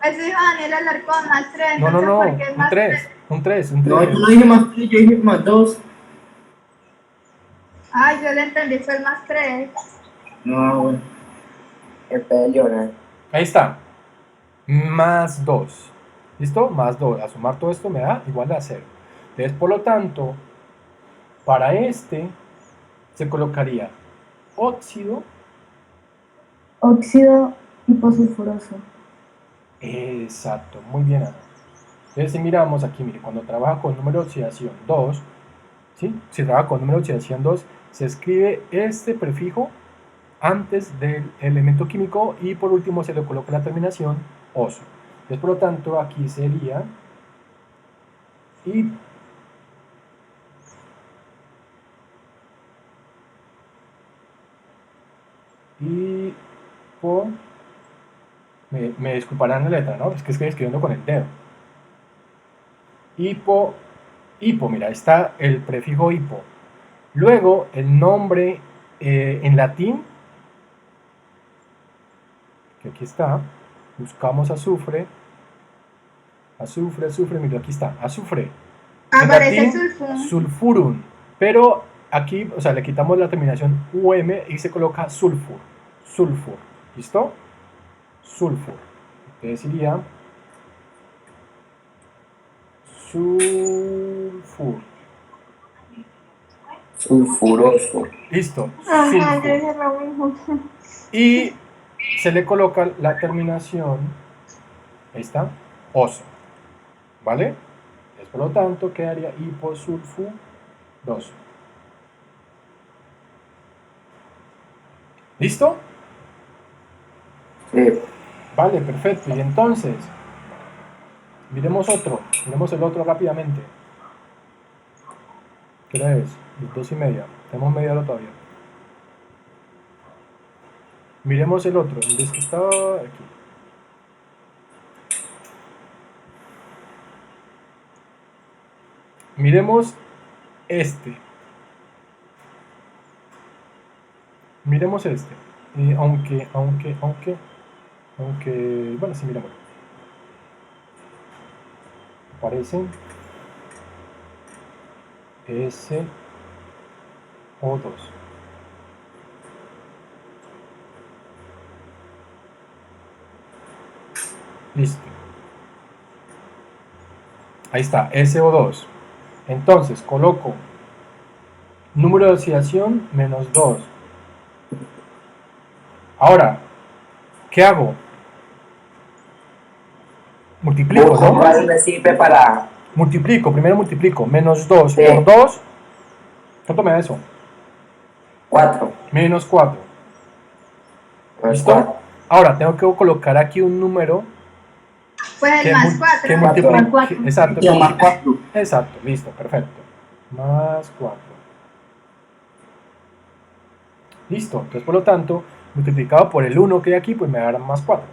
Daniel Alarcón, más 3. No, Entonces, ¿por qué un más 3. Un 3, un No, 3. yo no dije más tres, yo dije más dos. Ay, yo le entendí, fue el más 3. No, bueno. Qué peleona. Ahí está. Más 2. ¿Listo? Más 2. A sumar todo esto me da igual a 0. Entonces, por lo tanto, para este se colocaría óxido. Óxido hiposulfuroso. Exacto, muy bien, Ana. Entonces, si miramos aquí, mire, cuando trabaja con número de oxidación 2, ¿sí? Si trabaja con número de oxidación 2, se escribe este prefijo antes del elemento químico y por último se le coloca la terminación oso. Entonces, por lo tanto, aquí sería hipo, me disculparán la letra, ¿no? Es que estoy escribiendo con el dedo. Hipo, mira, ahí está el prefijo hipo. Luego, el nombre en latín, que aquí está, buscamos azufre, mira, aquí está, azufre. En Aparece latín, sulfur. sulfurum, pero aquí, o sea, le quitamos la terminación um y se coloca sulfur, ¿listo? Sulfur. Entonces sería sulfur. Sulfuroso. Listo, Ajá, yo sulfur. dije lo mismo. Y se le coloca la terminación, ahí está, oso, ¿vale? Entonces, por lo tanto, quedaría hiposulfuroso. ¿Listo? Sí. Vale, perfecto. Y entonces, miremos el otro rápidamente. ¿Qué hora es? 2:30. Tenemos media hora todavía. Miremos el otro, el que estaba aquí. Miremos este. Miremos este. Aunque, bueno, sí, miremos. Aparece SO2. Listo. Ahí está, SO2. Entonces, coloco número de oxidación menos 2. Ahora, ¿qué hago? Multiplico, Busco ¿no? cuál me sirve para Primero multiplico. Menos 2 Sí. por 2. ¿Cuánto me da eso? 4. Menos 4. ¿Listo? Ahora, tengo que colocar aquí un número Pues el más 4. que Cuatro. multiplique. Cuatro. Exacto. Ya más cuatro. Exacto, listo, perfecto. Más 4. Listo, entonces por lo tanto, multiplicado por el 1 que hay aquí, pues me dará más 4.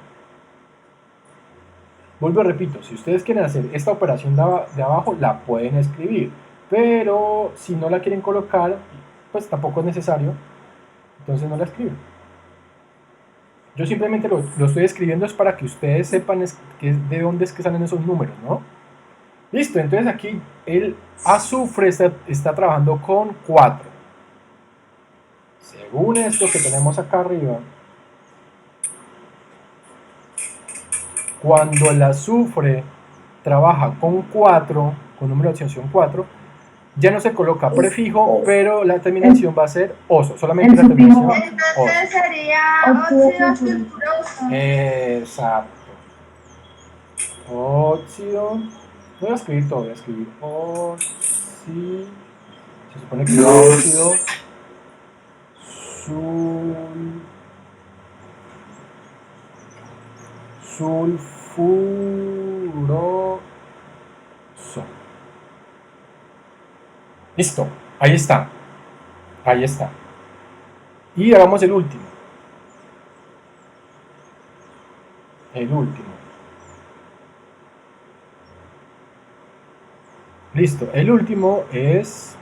Vuelvo y repito, si ustedes quieren hacer esta operación de abajo, la pueden escribir. Pero si no la quieren colocar, pues tampoco es necesario. Entonces no la escriben. Yo simplemente lo estoy escribiendo es para que ustedes sepan de dónde es que salen esos números, ¿no? Listo, entonces aquí el azufre está trabajando con 4. Según esto que tenemos acá arriba, cuando el azufre trabaja con 4, con número de oxidación 4, ya no se coloca prefijo, pero la terminación va a ser oso, solamente la terminación oso. Entonces sería óxido sulfuroso. Exacto. Óxido. Voy a escribir todo, voy a escribir óxido. Se supone que es óxido sulfuroso. Listo, ahí está. Ahí está. Y hagamos el último. El último. Listo, el último es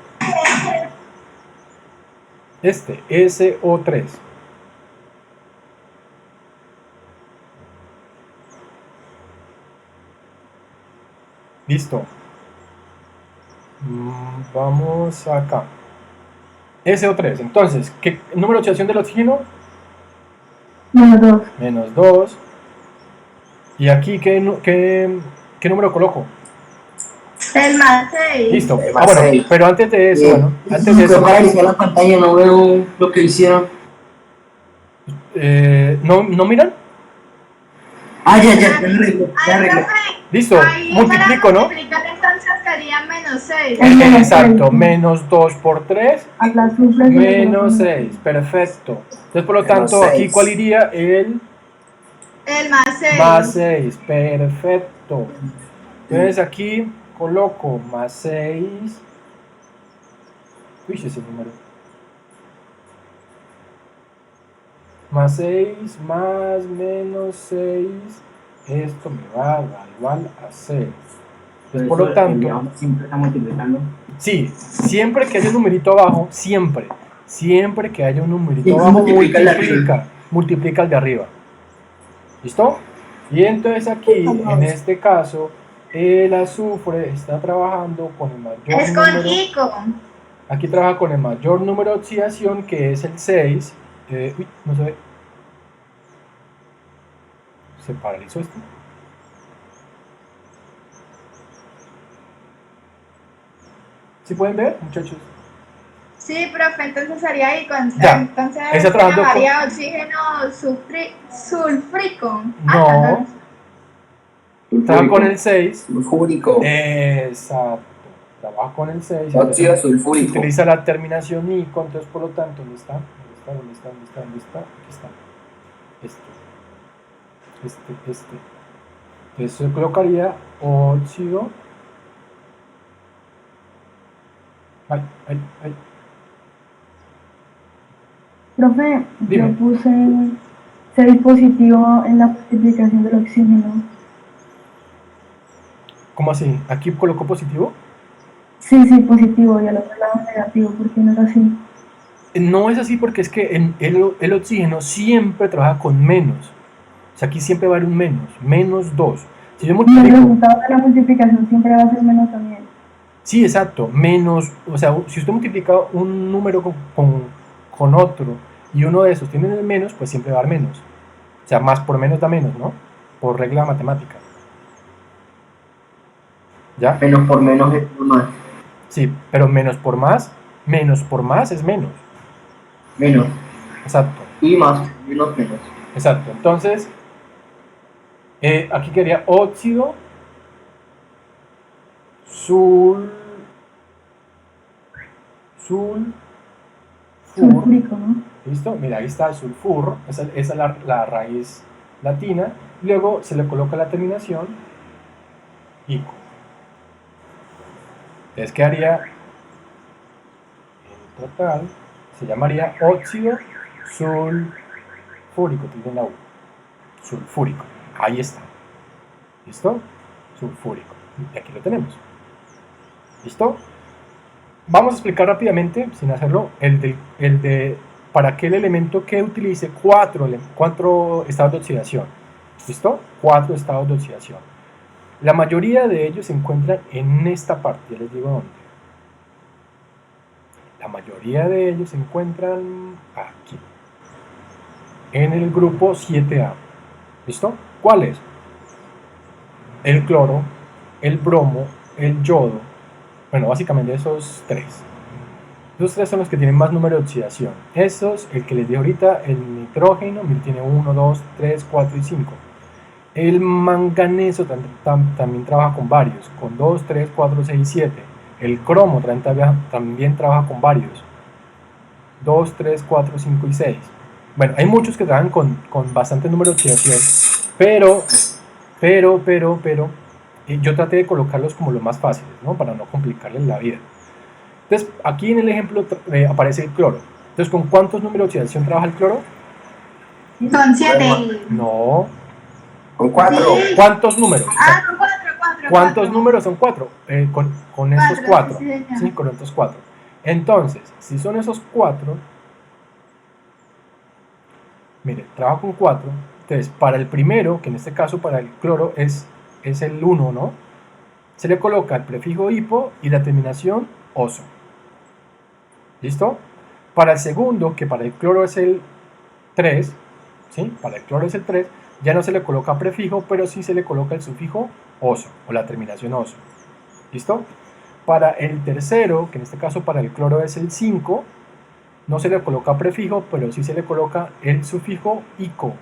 este, SO3. Listo. Vamos acá. SO3. Entonces, ¿qué número de oxidación del oxígeno? -2. -2. Y aquí, ¿qué número coloco? El más 6. Listo. El Ah, más bueno, seis. pero antes de eso, bueno, antes de Pero eso, para iniciar la pantalla no veo lo que hicieron. ¿no miran? Ah, ya arreglé. Listo, multiplico, ¿no? Multiplicar entonces sería -6. Exacto, -2 por 3, Al azufre -6, perfecto. Entonces, por lo Menos tanto, aquí, seis. ¿cuál iría? El El más 6. más 6, perfecto. Entonces, aquí coloco más 6. Uy, ese número. Más 6, más menos 6. Esto me va a dar igual a 0. Entonces, por lo tanto, Siempre está multiplicando. sí, siempre que haya un numerito abajo, siempre que haya un numerito Sí, abajo, multiplica el de arriba. multiplica el de arriba. ¿Listo? Y entonces aquí, en este caso, el azufre está trabajando con el mayor Es con número. ICO. Aquí trabaja con el mayor número de oxidación, que es el 6. Uy, no se ve. Se paralizó esto. ¿Sí pueden ver, muchachos? Sí, profe, entonces sería ICO. Ya. Entonces Está se trabajando llamaría oxígeno sulfúrico. No. Trabaja con el 6. Sulfúrico. Exacto. Trabaja con el 6. Óxido sulfúrico. Utiliza la terminación ICO, entonces por lo tanto, ¿dónde está? ¿Dónde está? Aquí está. Este. Entonces se colocaría óxido. Ay. Profe, Dime. yo puse 6 positivo en la multiplicación del oxígeno. ¿Cómo así? ¿Aquí colocó positivo? Sí, positivo, y al otro lado negativo, porque no era así. No es así porque es que el oxígeno siempre trabaja con menos. O sea, aquí siempre va a haber un menos 2. Si yo Y el multiplico, resultado de la multiplicación siempre va a ser menos también. sí, exacto, menos, o sea, si usted multiplica un número con otro y uno de esos tiene el menos, pues siempre va a dar menos. O sea, más por menos da menos, ¿no? Por regla matemática. ¿Ya? Menos por menos es más. Sí, pero menos por más es menos. Menos. Exacto. Y más. Menos. Exacto, entonces aquí quedaría óxido Sulfúrico, ¿no? ¿Listo? Mira, ahí está el sulfur, esa es la raíz latina, luego se le coloca la terminación ico. Entonces quedaría en total, se llamaría óxido sulfúrico, tiene la U, sulfúrico, ahí está. ¿Listo? Sulfúrico. Y aquí lo tenemos. ¿Listo? Vamos a explicar rápidamente, sin hacerlo, el de para aquel elemento que utilice cuatro estados de oxidación. ¿Listo? 4 estados de oxidación. La mayoría de ellos se encuentran en esta parte, ya les digo dónde. La mayoría de ellos se encuentran aquí, en el grupo 7A. ¿Listo? ¿Cuáles? El cloro, el bromo, el yodo. Bueno, básicamente esos tres. Esos tres son los que tienen más número de oxidación. Esos, el que les di ahorita, el nitrógeno, tiene 1, 2, 3, 4 y 5. El manganeso también trabaja con varios, con 2, 3, 4, 6, 7. El cromo también trabaja con varios, 2, 3, 4, 5 y 6. Bueno, hay muchos que trabajan con bastante número de oxidación, pero yo traté de colocarlos como los más fáciles, ¿no? Para no complicarles la vida. Entonces, aquí en el ejemplo aparece el cloro. Entonces, ¿con cuántos números de oxidación trabaja el cloro? Con 7. No. Con 4. Sí. ¿Cuántos números? Ah, con 4, 4. ¿Cuántos números son 4? Con estos 4. Sí, señor. Sí, con estos 4. Entonces, si son esos 4, mire, trabajo con 4. Entonces, para el primero, que en este caso para el cloro es el 1, ¿no? Se le coloca el prefijo hipo y la terminación oso. ¿Listo? Para el segundo, que para el cloro es el 3, ¿sí? Para el cloro es el 3, ya no se le coloca prefijo, pero sí se le coloca el sufijo oso o la terminación oso. ¿Listo? Para el tercero, que en este caso para el cloro es el 5, no se le coloca prefijo, pero sí se le coloca el sufijo ico.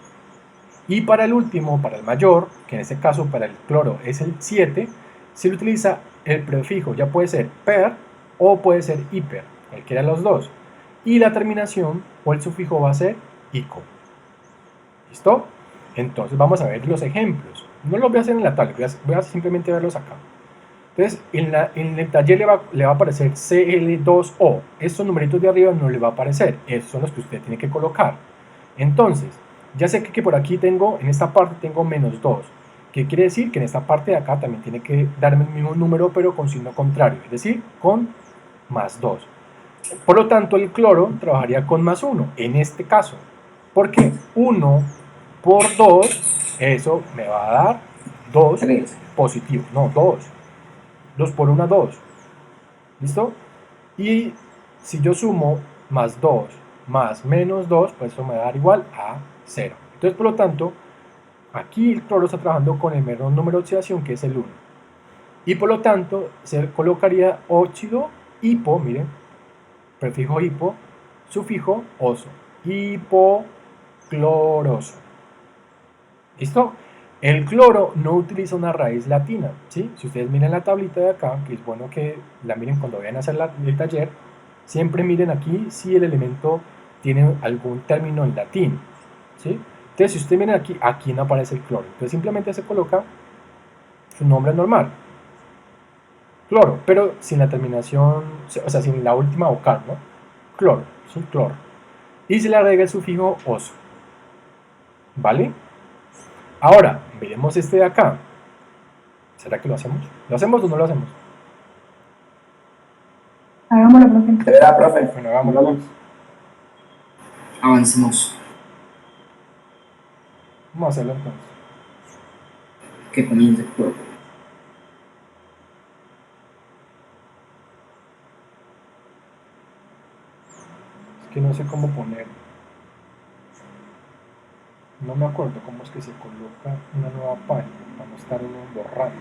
Y para el último, para el mayor, que en este caso para el cloro es el 7, se le utiliza el prefijo, ya puede ser per o puede ser hiper, cualquiera de los dos. Y la terminación o el sufijo va a ser ico. ¿Listo? Entonces vamos a ver los ejemplos. No los voy a hacer en la tabla, voy a simplemente verlos acá. Entonces, en el taller le va a aparecer CL2O. Estos numeritos de arriba no le va a aparecer. Esos son los que usted tiene que colocar. Entonces, ya sé que por aquí tengo, en esta parte tengo menos 2. ¿Qué quiere decir? Que en esta parte de acá también tiene que darme el mismo número, pero con signo contrario. Es decir, con más 2. Por lo tanto, el cloro trabajaría con más 1, en este caso. Porque 1 por 2, eso me va a dar 2 3. positivo. No, 2. 2 por 1, 2. ¿Listo? Y si yo sumo más 2 más menos 2, pues eso me va a dar igual a 0. Entonces, por lo tanto, aquí el cloro está trabajando con el menor número de oxidación, que es el 1. Y por lo tanto, se colocaría óxido hipo, miren, prefijo hipo, sufijo oso, hipocloroso. ¿Listo? El cloro no utiliza una raíz latina, ¿sí? Si ustedes miran la tablita de acá, que es bueno que la miren cuando vayan a hacer el taller, siempre miren aquí si el elemento tiene algún término en latín, ¿sí? Entonces, si ustedes miran aquí no aparece el cloro. Entonces, simplemente se coloca su nombre normal, cloro, pero sin la terminación, o sea, sin la última vocal, ¿no? Cloro, ¿sí? Cloro. Y se le agrega el sufijo oso, ¿vale? Ahora, miremos este de acá. ¿Será que lo hacemos? ¿Lo hacemos o no lo hacemos? Hagámoslo, profe. ¿De verdad, profe? Bueno, hagámoslo. Avancemos. Vamos a hacerlo entonces. Que comience el juego. Es que no sé cómo poner. No me acuerdo cómo es que se coloca una nueva página para no estar uno borrando.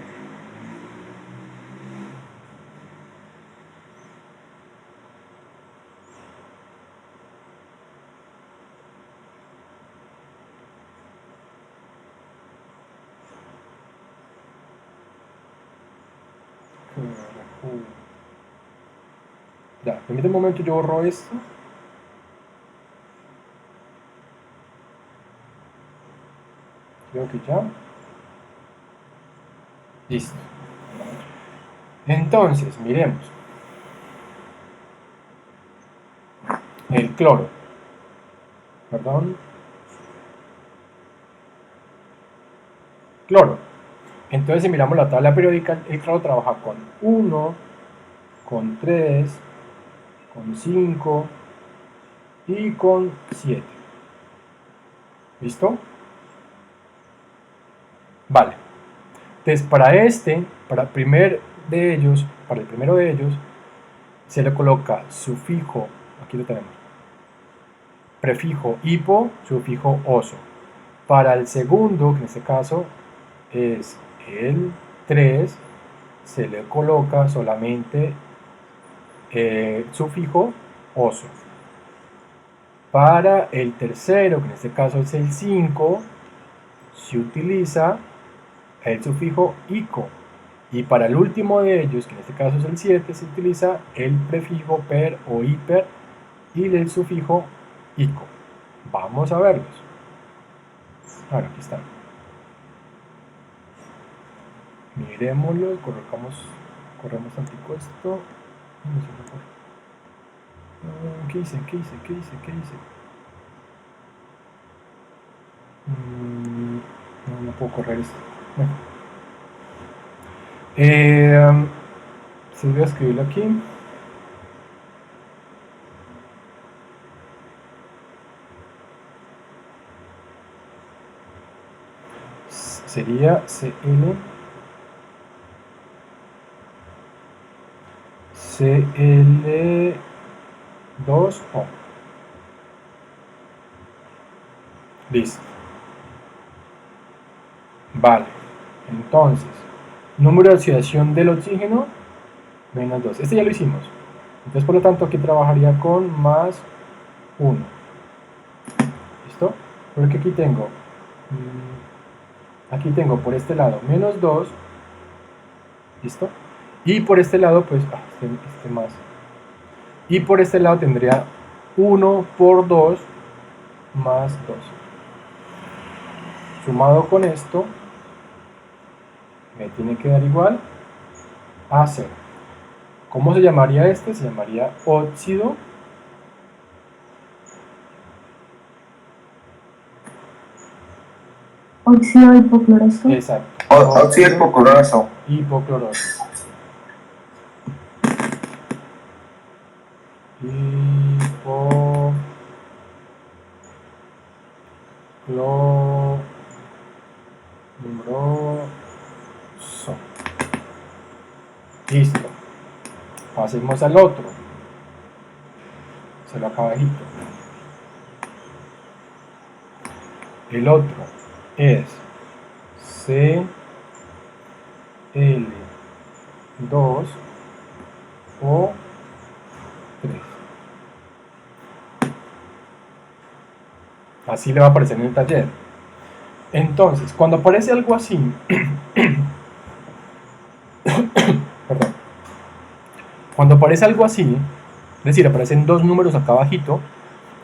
Ya, permítame un momento, yo borro esto. Creo que ya. Listo. Entonces, miremos. El cloro. Perdón. Cloro. Entonces, si miramos la tabla periódica, el cloro trabaja con 1, con 3, con 5 y con 7. ¿Listo? Vale. Entonces, para el primero de ellos, se le coloca sufijo, aquí lo tenemos, prefijo hipo, sufijo oso. Para el segundo, que en este caso es el 3, se le coloca solamente sufijo oso. Para el tercero, que en este caso es el 5, se utiliza el sufijo ico. Y para el último de ellos, que en este caso es el 7, se utiliza el prefijo per o hiper y el sufijo ico. Vamos a verlos. Ahora, aquí están. Miremoslo, corremos tantico esto. No se me ocurre. ¿Qué hice? ¿Qué hice? ¿Qué hice? ¿Qué hice? No puedo correr esto. Bueno. Sí, voy a escribirlo aquí. Sería CL CL2O. Listo. Vale. Entonces, número de oxidación del oxígeno, menos 2. Este ya lo hicimos. Entonces, por lo tanto, aquí trabajaría con más 1. ¿Listo? Porque aquí tengo por este lado menos 2. ¿Listo? Y por este lado, pues, este más. Y por este lado tendría 1 por 2 más 2. Sumado con esto, me tiene que dar igual a 0. ¿Cómo se llamaría este? Se llamaría óxido Óxido hipocloroso. exacto. Óxido hipocloroso. Hipocloroso. Hipocloroso. Listo. Pasemos al otro. Se lo acá abajito. El otro es CL2O3. Así le va a aparecer en el taller. Entonces, cuando aparece algo así, perdón, cuando aparece algo así, es decir, aparecen dos números acá abajito,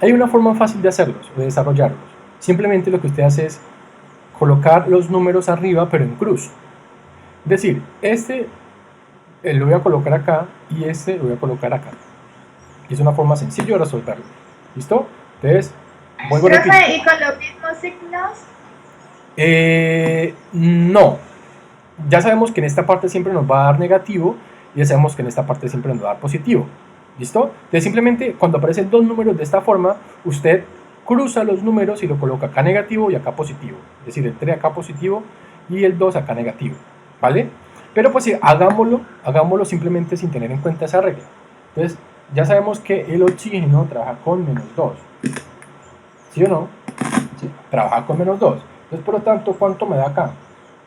hay una forma fácil de hacerlos, de desarrollarlos. Simplemente lo que usted hace es colocar los números arriba, pero en cruz. Es decir, este lo voy a colocar acá y este lo voy a colocar acá. Y es una forma sencilla de resolverlo. ¿Listo? Entonces, vuelvo a repetir. Profe, ¿y con los mismos signos? No. Ya sabemos que en esta parte siempre nos va a dar negativo y ya sabemos que en esta parte siempre nos va a dar positivo. ¿Listo? Entonces simplemente cuando aparecen dos números de esta forma, usted cruza los números y lo coloca acá negativo y acá positivo. Es decir, el 3 acá positivo y el 2 acá negativo. ¿Vale? Pero pues sí, hagámoslo simplemente sin tener en cuenta esa regla. Entonces ya sabemos que el oxígeno trabaja con menos 2. ¿Sí o no? Sí, trabaja con menos 2. Entonces por lo tanto, ¿cuánto me da acá?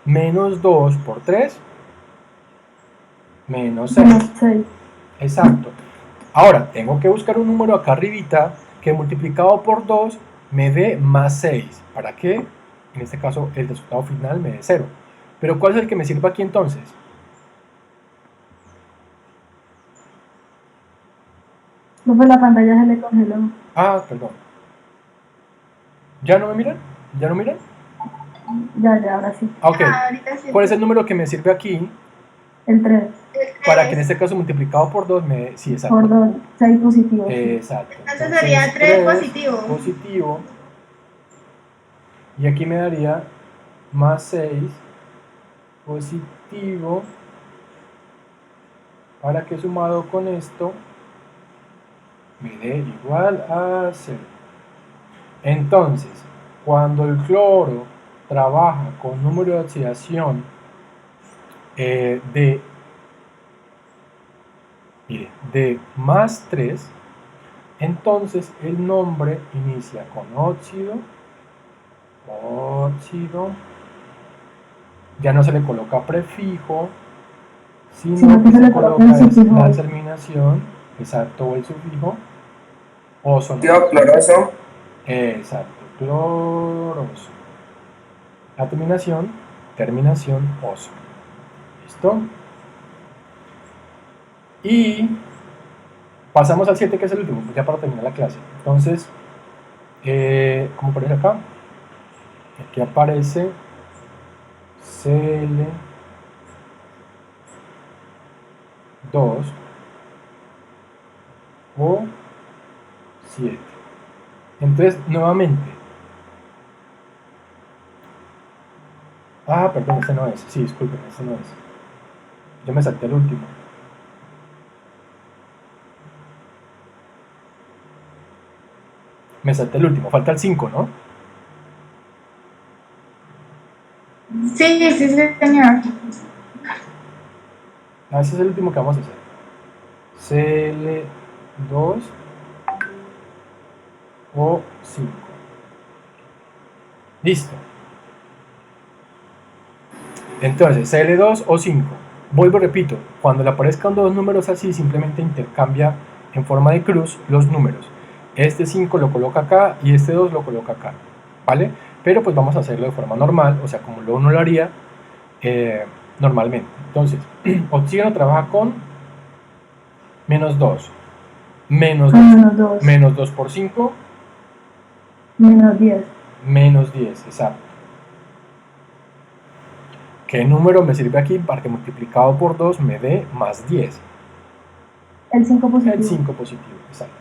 Menos 2 por 3, menos 6. Menos 6. Exacto. Ahora, tengo que buscar un número acá arribita que multiplicado por 2 me dé más 6. ¿Para qué? En este caso, el resultado final me dé 0. Pero ¿cuál es el que me sirve aquí entonces? Profe, la pantalla se le congeló. Ah, perdón. ¿Ya no me miran? ¿Ya no miran? Ya, ahora sí. Ok. Ahorita sí. ¿Cuál es el número que me sirve aquí? El 3. Para que en este caso multiplicado por 2 me... Sí, exacto. Por 2, 6 positivos. Exacto. Entonces sería 3 positivo. Positivo. Y aquí me daría más 6 positivo. Para que sumado con esto me dé igual a 0. Entonces, cuando el cloro trabaja con número de oxidación de más 3, entonces el nombre inicia con óxido, ya no se le coloca prefijo, sino que se le coloca la terminación, exacto, o el sufijo, oso. Óxido cloroso. Exacto, cloroso. La terminación oso. ¿Listo? Y pasamos al 7, que es el último, ya para terminar la clase. Entonces, ¿cómo aparece acá? Aquí aparece CL2 o 7. Entonces, nuevamente. Ah, perdón, este no es. Sí, disculpen, este no es. Yo me salté el último. Me salté el último. Falta el 5, ¿no? Sí, sí, sí, señor. Ah, ese es el último que vamos a hacer. CL2 o 5. Listo. Entonces, CL2 o 5. Vuelvo, repito, cuando le aparezcan dos números así, simplemente intercambia en forma de cruz los números. Este 5 lo coloca acá y este 2 lo coloca acá, ¿vale? Pero pues vamos a hacerlo de forma normal, o sea, como uno lo haría normalmente. Entonces, oxígeno trabaja con menos 2. Menos 2. Menos 2. Menos 2 por 5. Menos 10. Menos 10, exacto. ¿Qué número me sirve aquí para que multiplicado por 2 me dé más 10? El 5 positivo. El 5 positivo, exacto.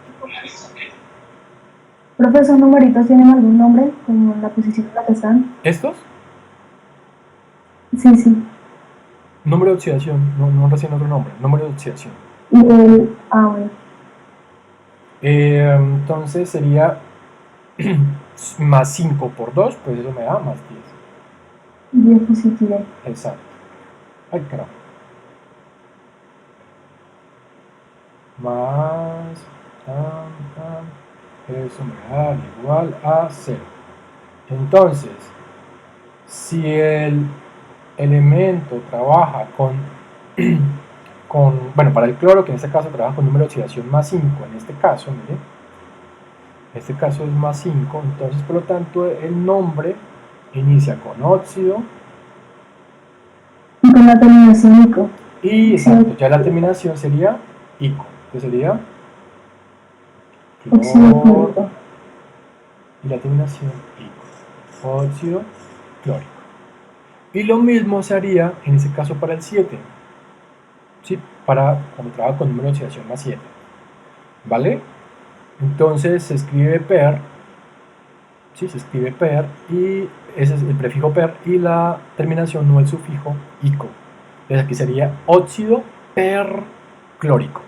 Profe, ¿esos numeritos tienen algún nombre? Como la posición en la que están. ¿Estos? Sí, sí. Número de oxidación, no recién otro nombre, número de oxidación. Y el... Ah, bueno. Entonces sería más 5 por 2, pues eso me da más 10. 10 positivo. Exacto. Ay, carajo. Más eso me da igual a 0. Entonces, si el elemento trabaja bueno, para el cloro, que en este caso trabaja con número de oxidación más 5, en este caso, miren, este caso es más 5, entonces por lo tanto el nombre inicia con óxido. Y con la terminación ICO. Y exacto, ya la terminación sería ICO, que sería Óxido cloro, clórico. y la terminación ICO, óxido clórico. Y lo mismo se haría en ese caso para el 7, ¿sí? Para cuando trabaja con número de oxidación más 7, ¿vale? Entonces se escribe PER, ¿sí? Se escribe PER y ese es el prefijo PER y la terminación no el sufijo ICO. Entonces aquí sería óxido perclórico.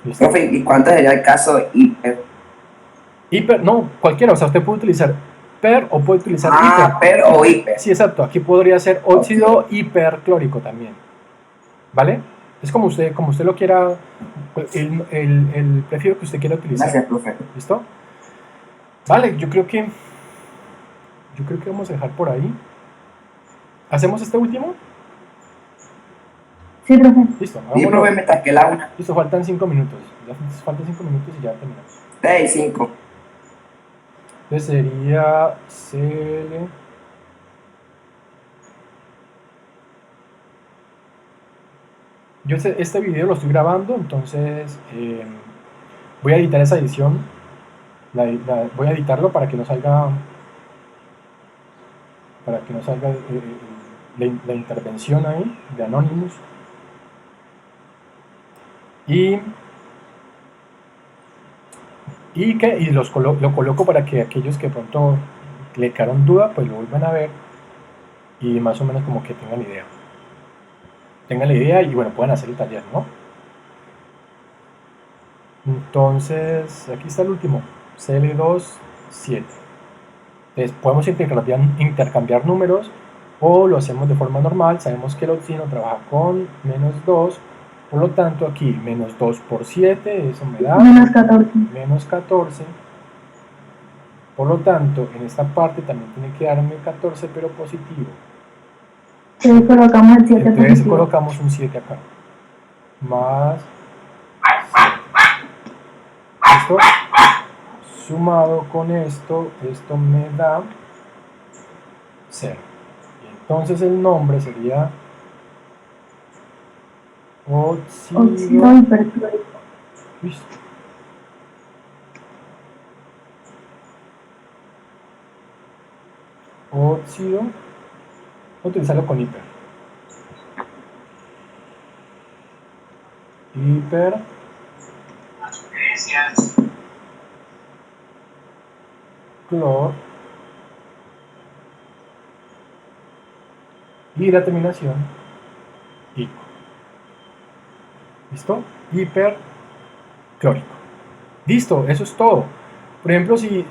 ¿Listo? Profe, ¿y cuánto sería el caso hiper? Hiper, no, cualquiera, o sea, usted puede utilizar PER o puede utilizar hiper. Per o hiper. Sí, exacto, aquí podría ser óxido hiperclórico también, ¿vale? Es como usted lo quiera, el prefijo que usted quiera utilizar. Gracias, profe. ¿Listo? Vale, yo creo que vamos a dejar por ahí. ¿Hacemos este último? Sí, profe. Listo, Sí, hagámoslo. profe, me tasqué la una. Listo, faltan 5 minutos. Ya faltan 5 minutos y ya terminamos. 6 y 5. Entonces sería CL. Yo este video lo estoy grabando, entonces voy a editar esa edición. Voy a editarlo para que no salga. La intervención ahí de Anonymous. Y lo coloco para que aquellos que pronto le quedaron duda, pues lo vuelvan a ver y más o menos como que tengan la idea y bueno, puedan hacer el taller, ¿no? Entonces, aquí está el último, CL2, 7. Entonces, podemos intercambiar números o lo hacemos de forma normal. Sabemos que el oxígeno trabaja con menos 2. Por lo tanto, aquí menos 2 por 7, eso me da Menos 14. menos 14. Por lo tanto, en esta parte también tiene que darme 14, pero positivo. Entonces colocamos el 7 Entonces positivo. colocamos un 7 acá. Más 7. ¿Listo? Sumado con esto me da 0. Y entonces el nombre sería óxido hiperclórico. ¿listo? Óxido, voy a utilizarlo con hiper. Clor. Y la terminación, ico. ¿Listo? Hiperclórico. Listo, eso es todo. Por ejemplo, si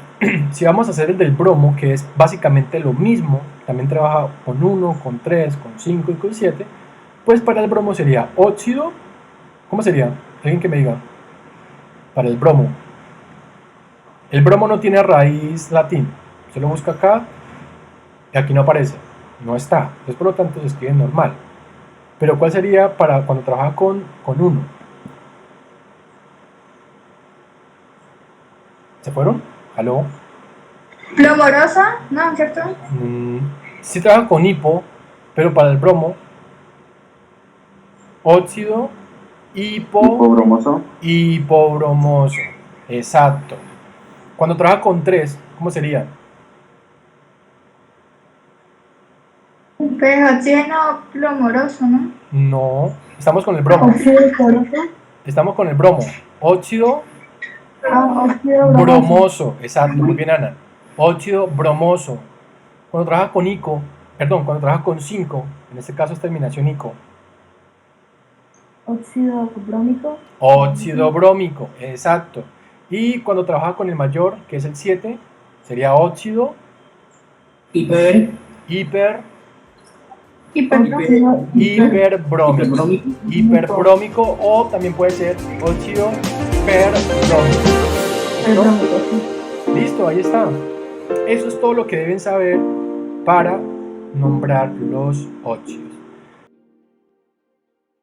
vamos a hacer el del bromo, que es básicamente lo mismo, también trabaja con 1, con 3, con 5 y con 7, pues para el bromo sería óxido. ¿Cómo sería? Alguien que me diga. Para el bromo. El bromo no tiene raíz latín. Se lo busca acá y aquí no aparece. No está. Entonces, por lo tanto, se escribe normal. Pero ¿cuál sería para cuando trabaja con 1? ¿Se fueron? ¿Aló? Plomorosa, ¿no? ¿Cierto? Sí trabaja con hipo, pero para el bromo, óxido, Hipobromoso. hipobromoso. Exacto. Cuando trabaja con 3, ¿cómo sería? Pues oxígeno plomoroso, ¿no? No, estamos con el bromo. Óxido poroso. Estamos con el bromo. Óxido Óxido bromoso. bromoso. Exacto, muy bien, Ana. Óxido bromoso. Cuando trabaja con ico, perdón, cuando trabaja con 5, en este caso es terminación ico. Óxido brómico. Óxido brómico, exacto. Y cuando trabaja con el mayor, que es el 7, sería óxido Hiper. hiperbrómico. Hiperbrómico, o también puede ser óxido perbrómico. Brómico, sí. Listo, ahí está. Eso es todo lo que deben saber para nombrar los óxidos.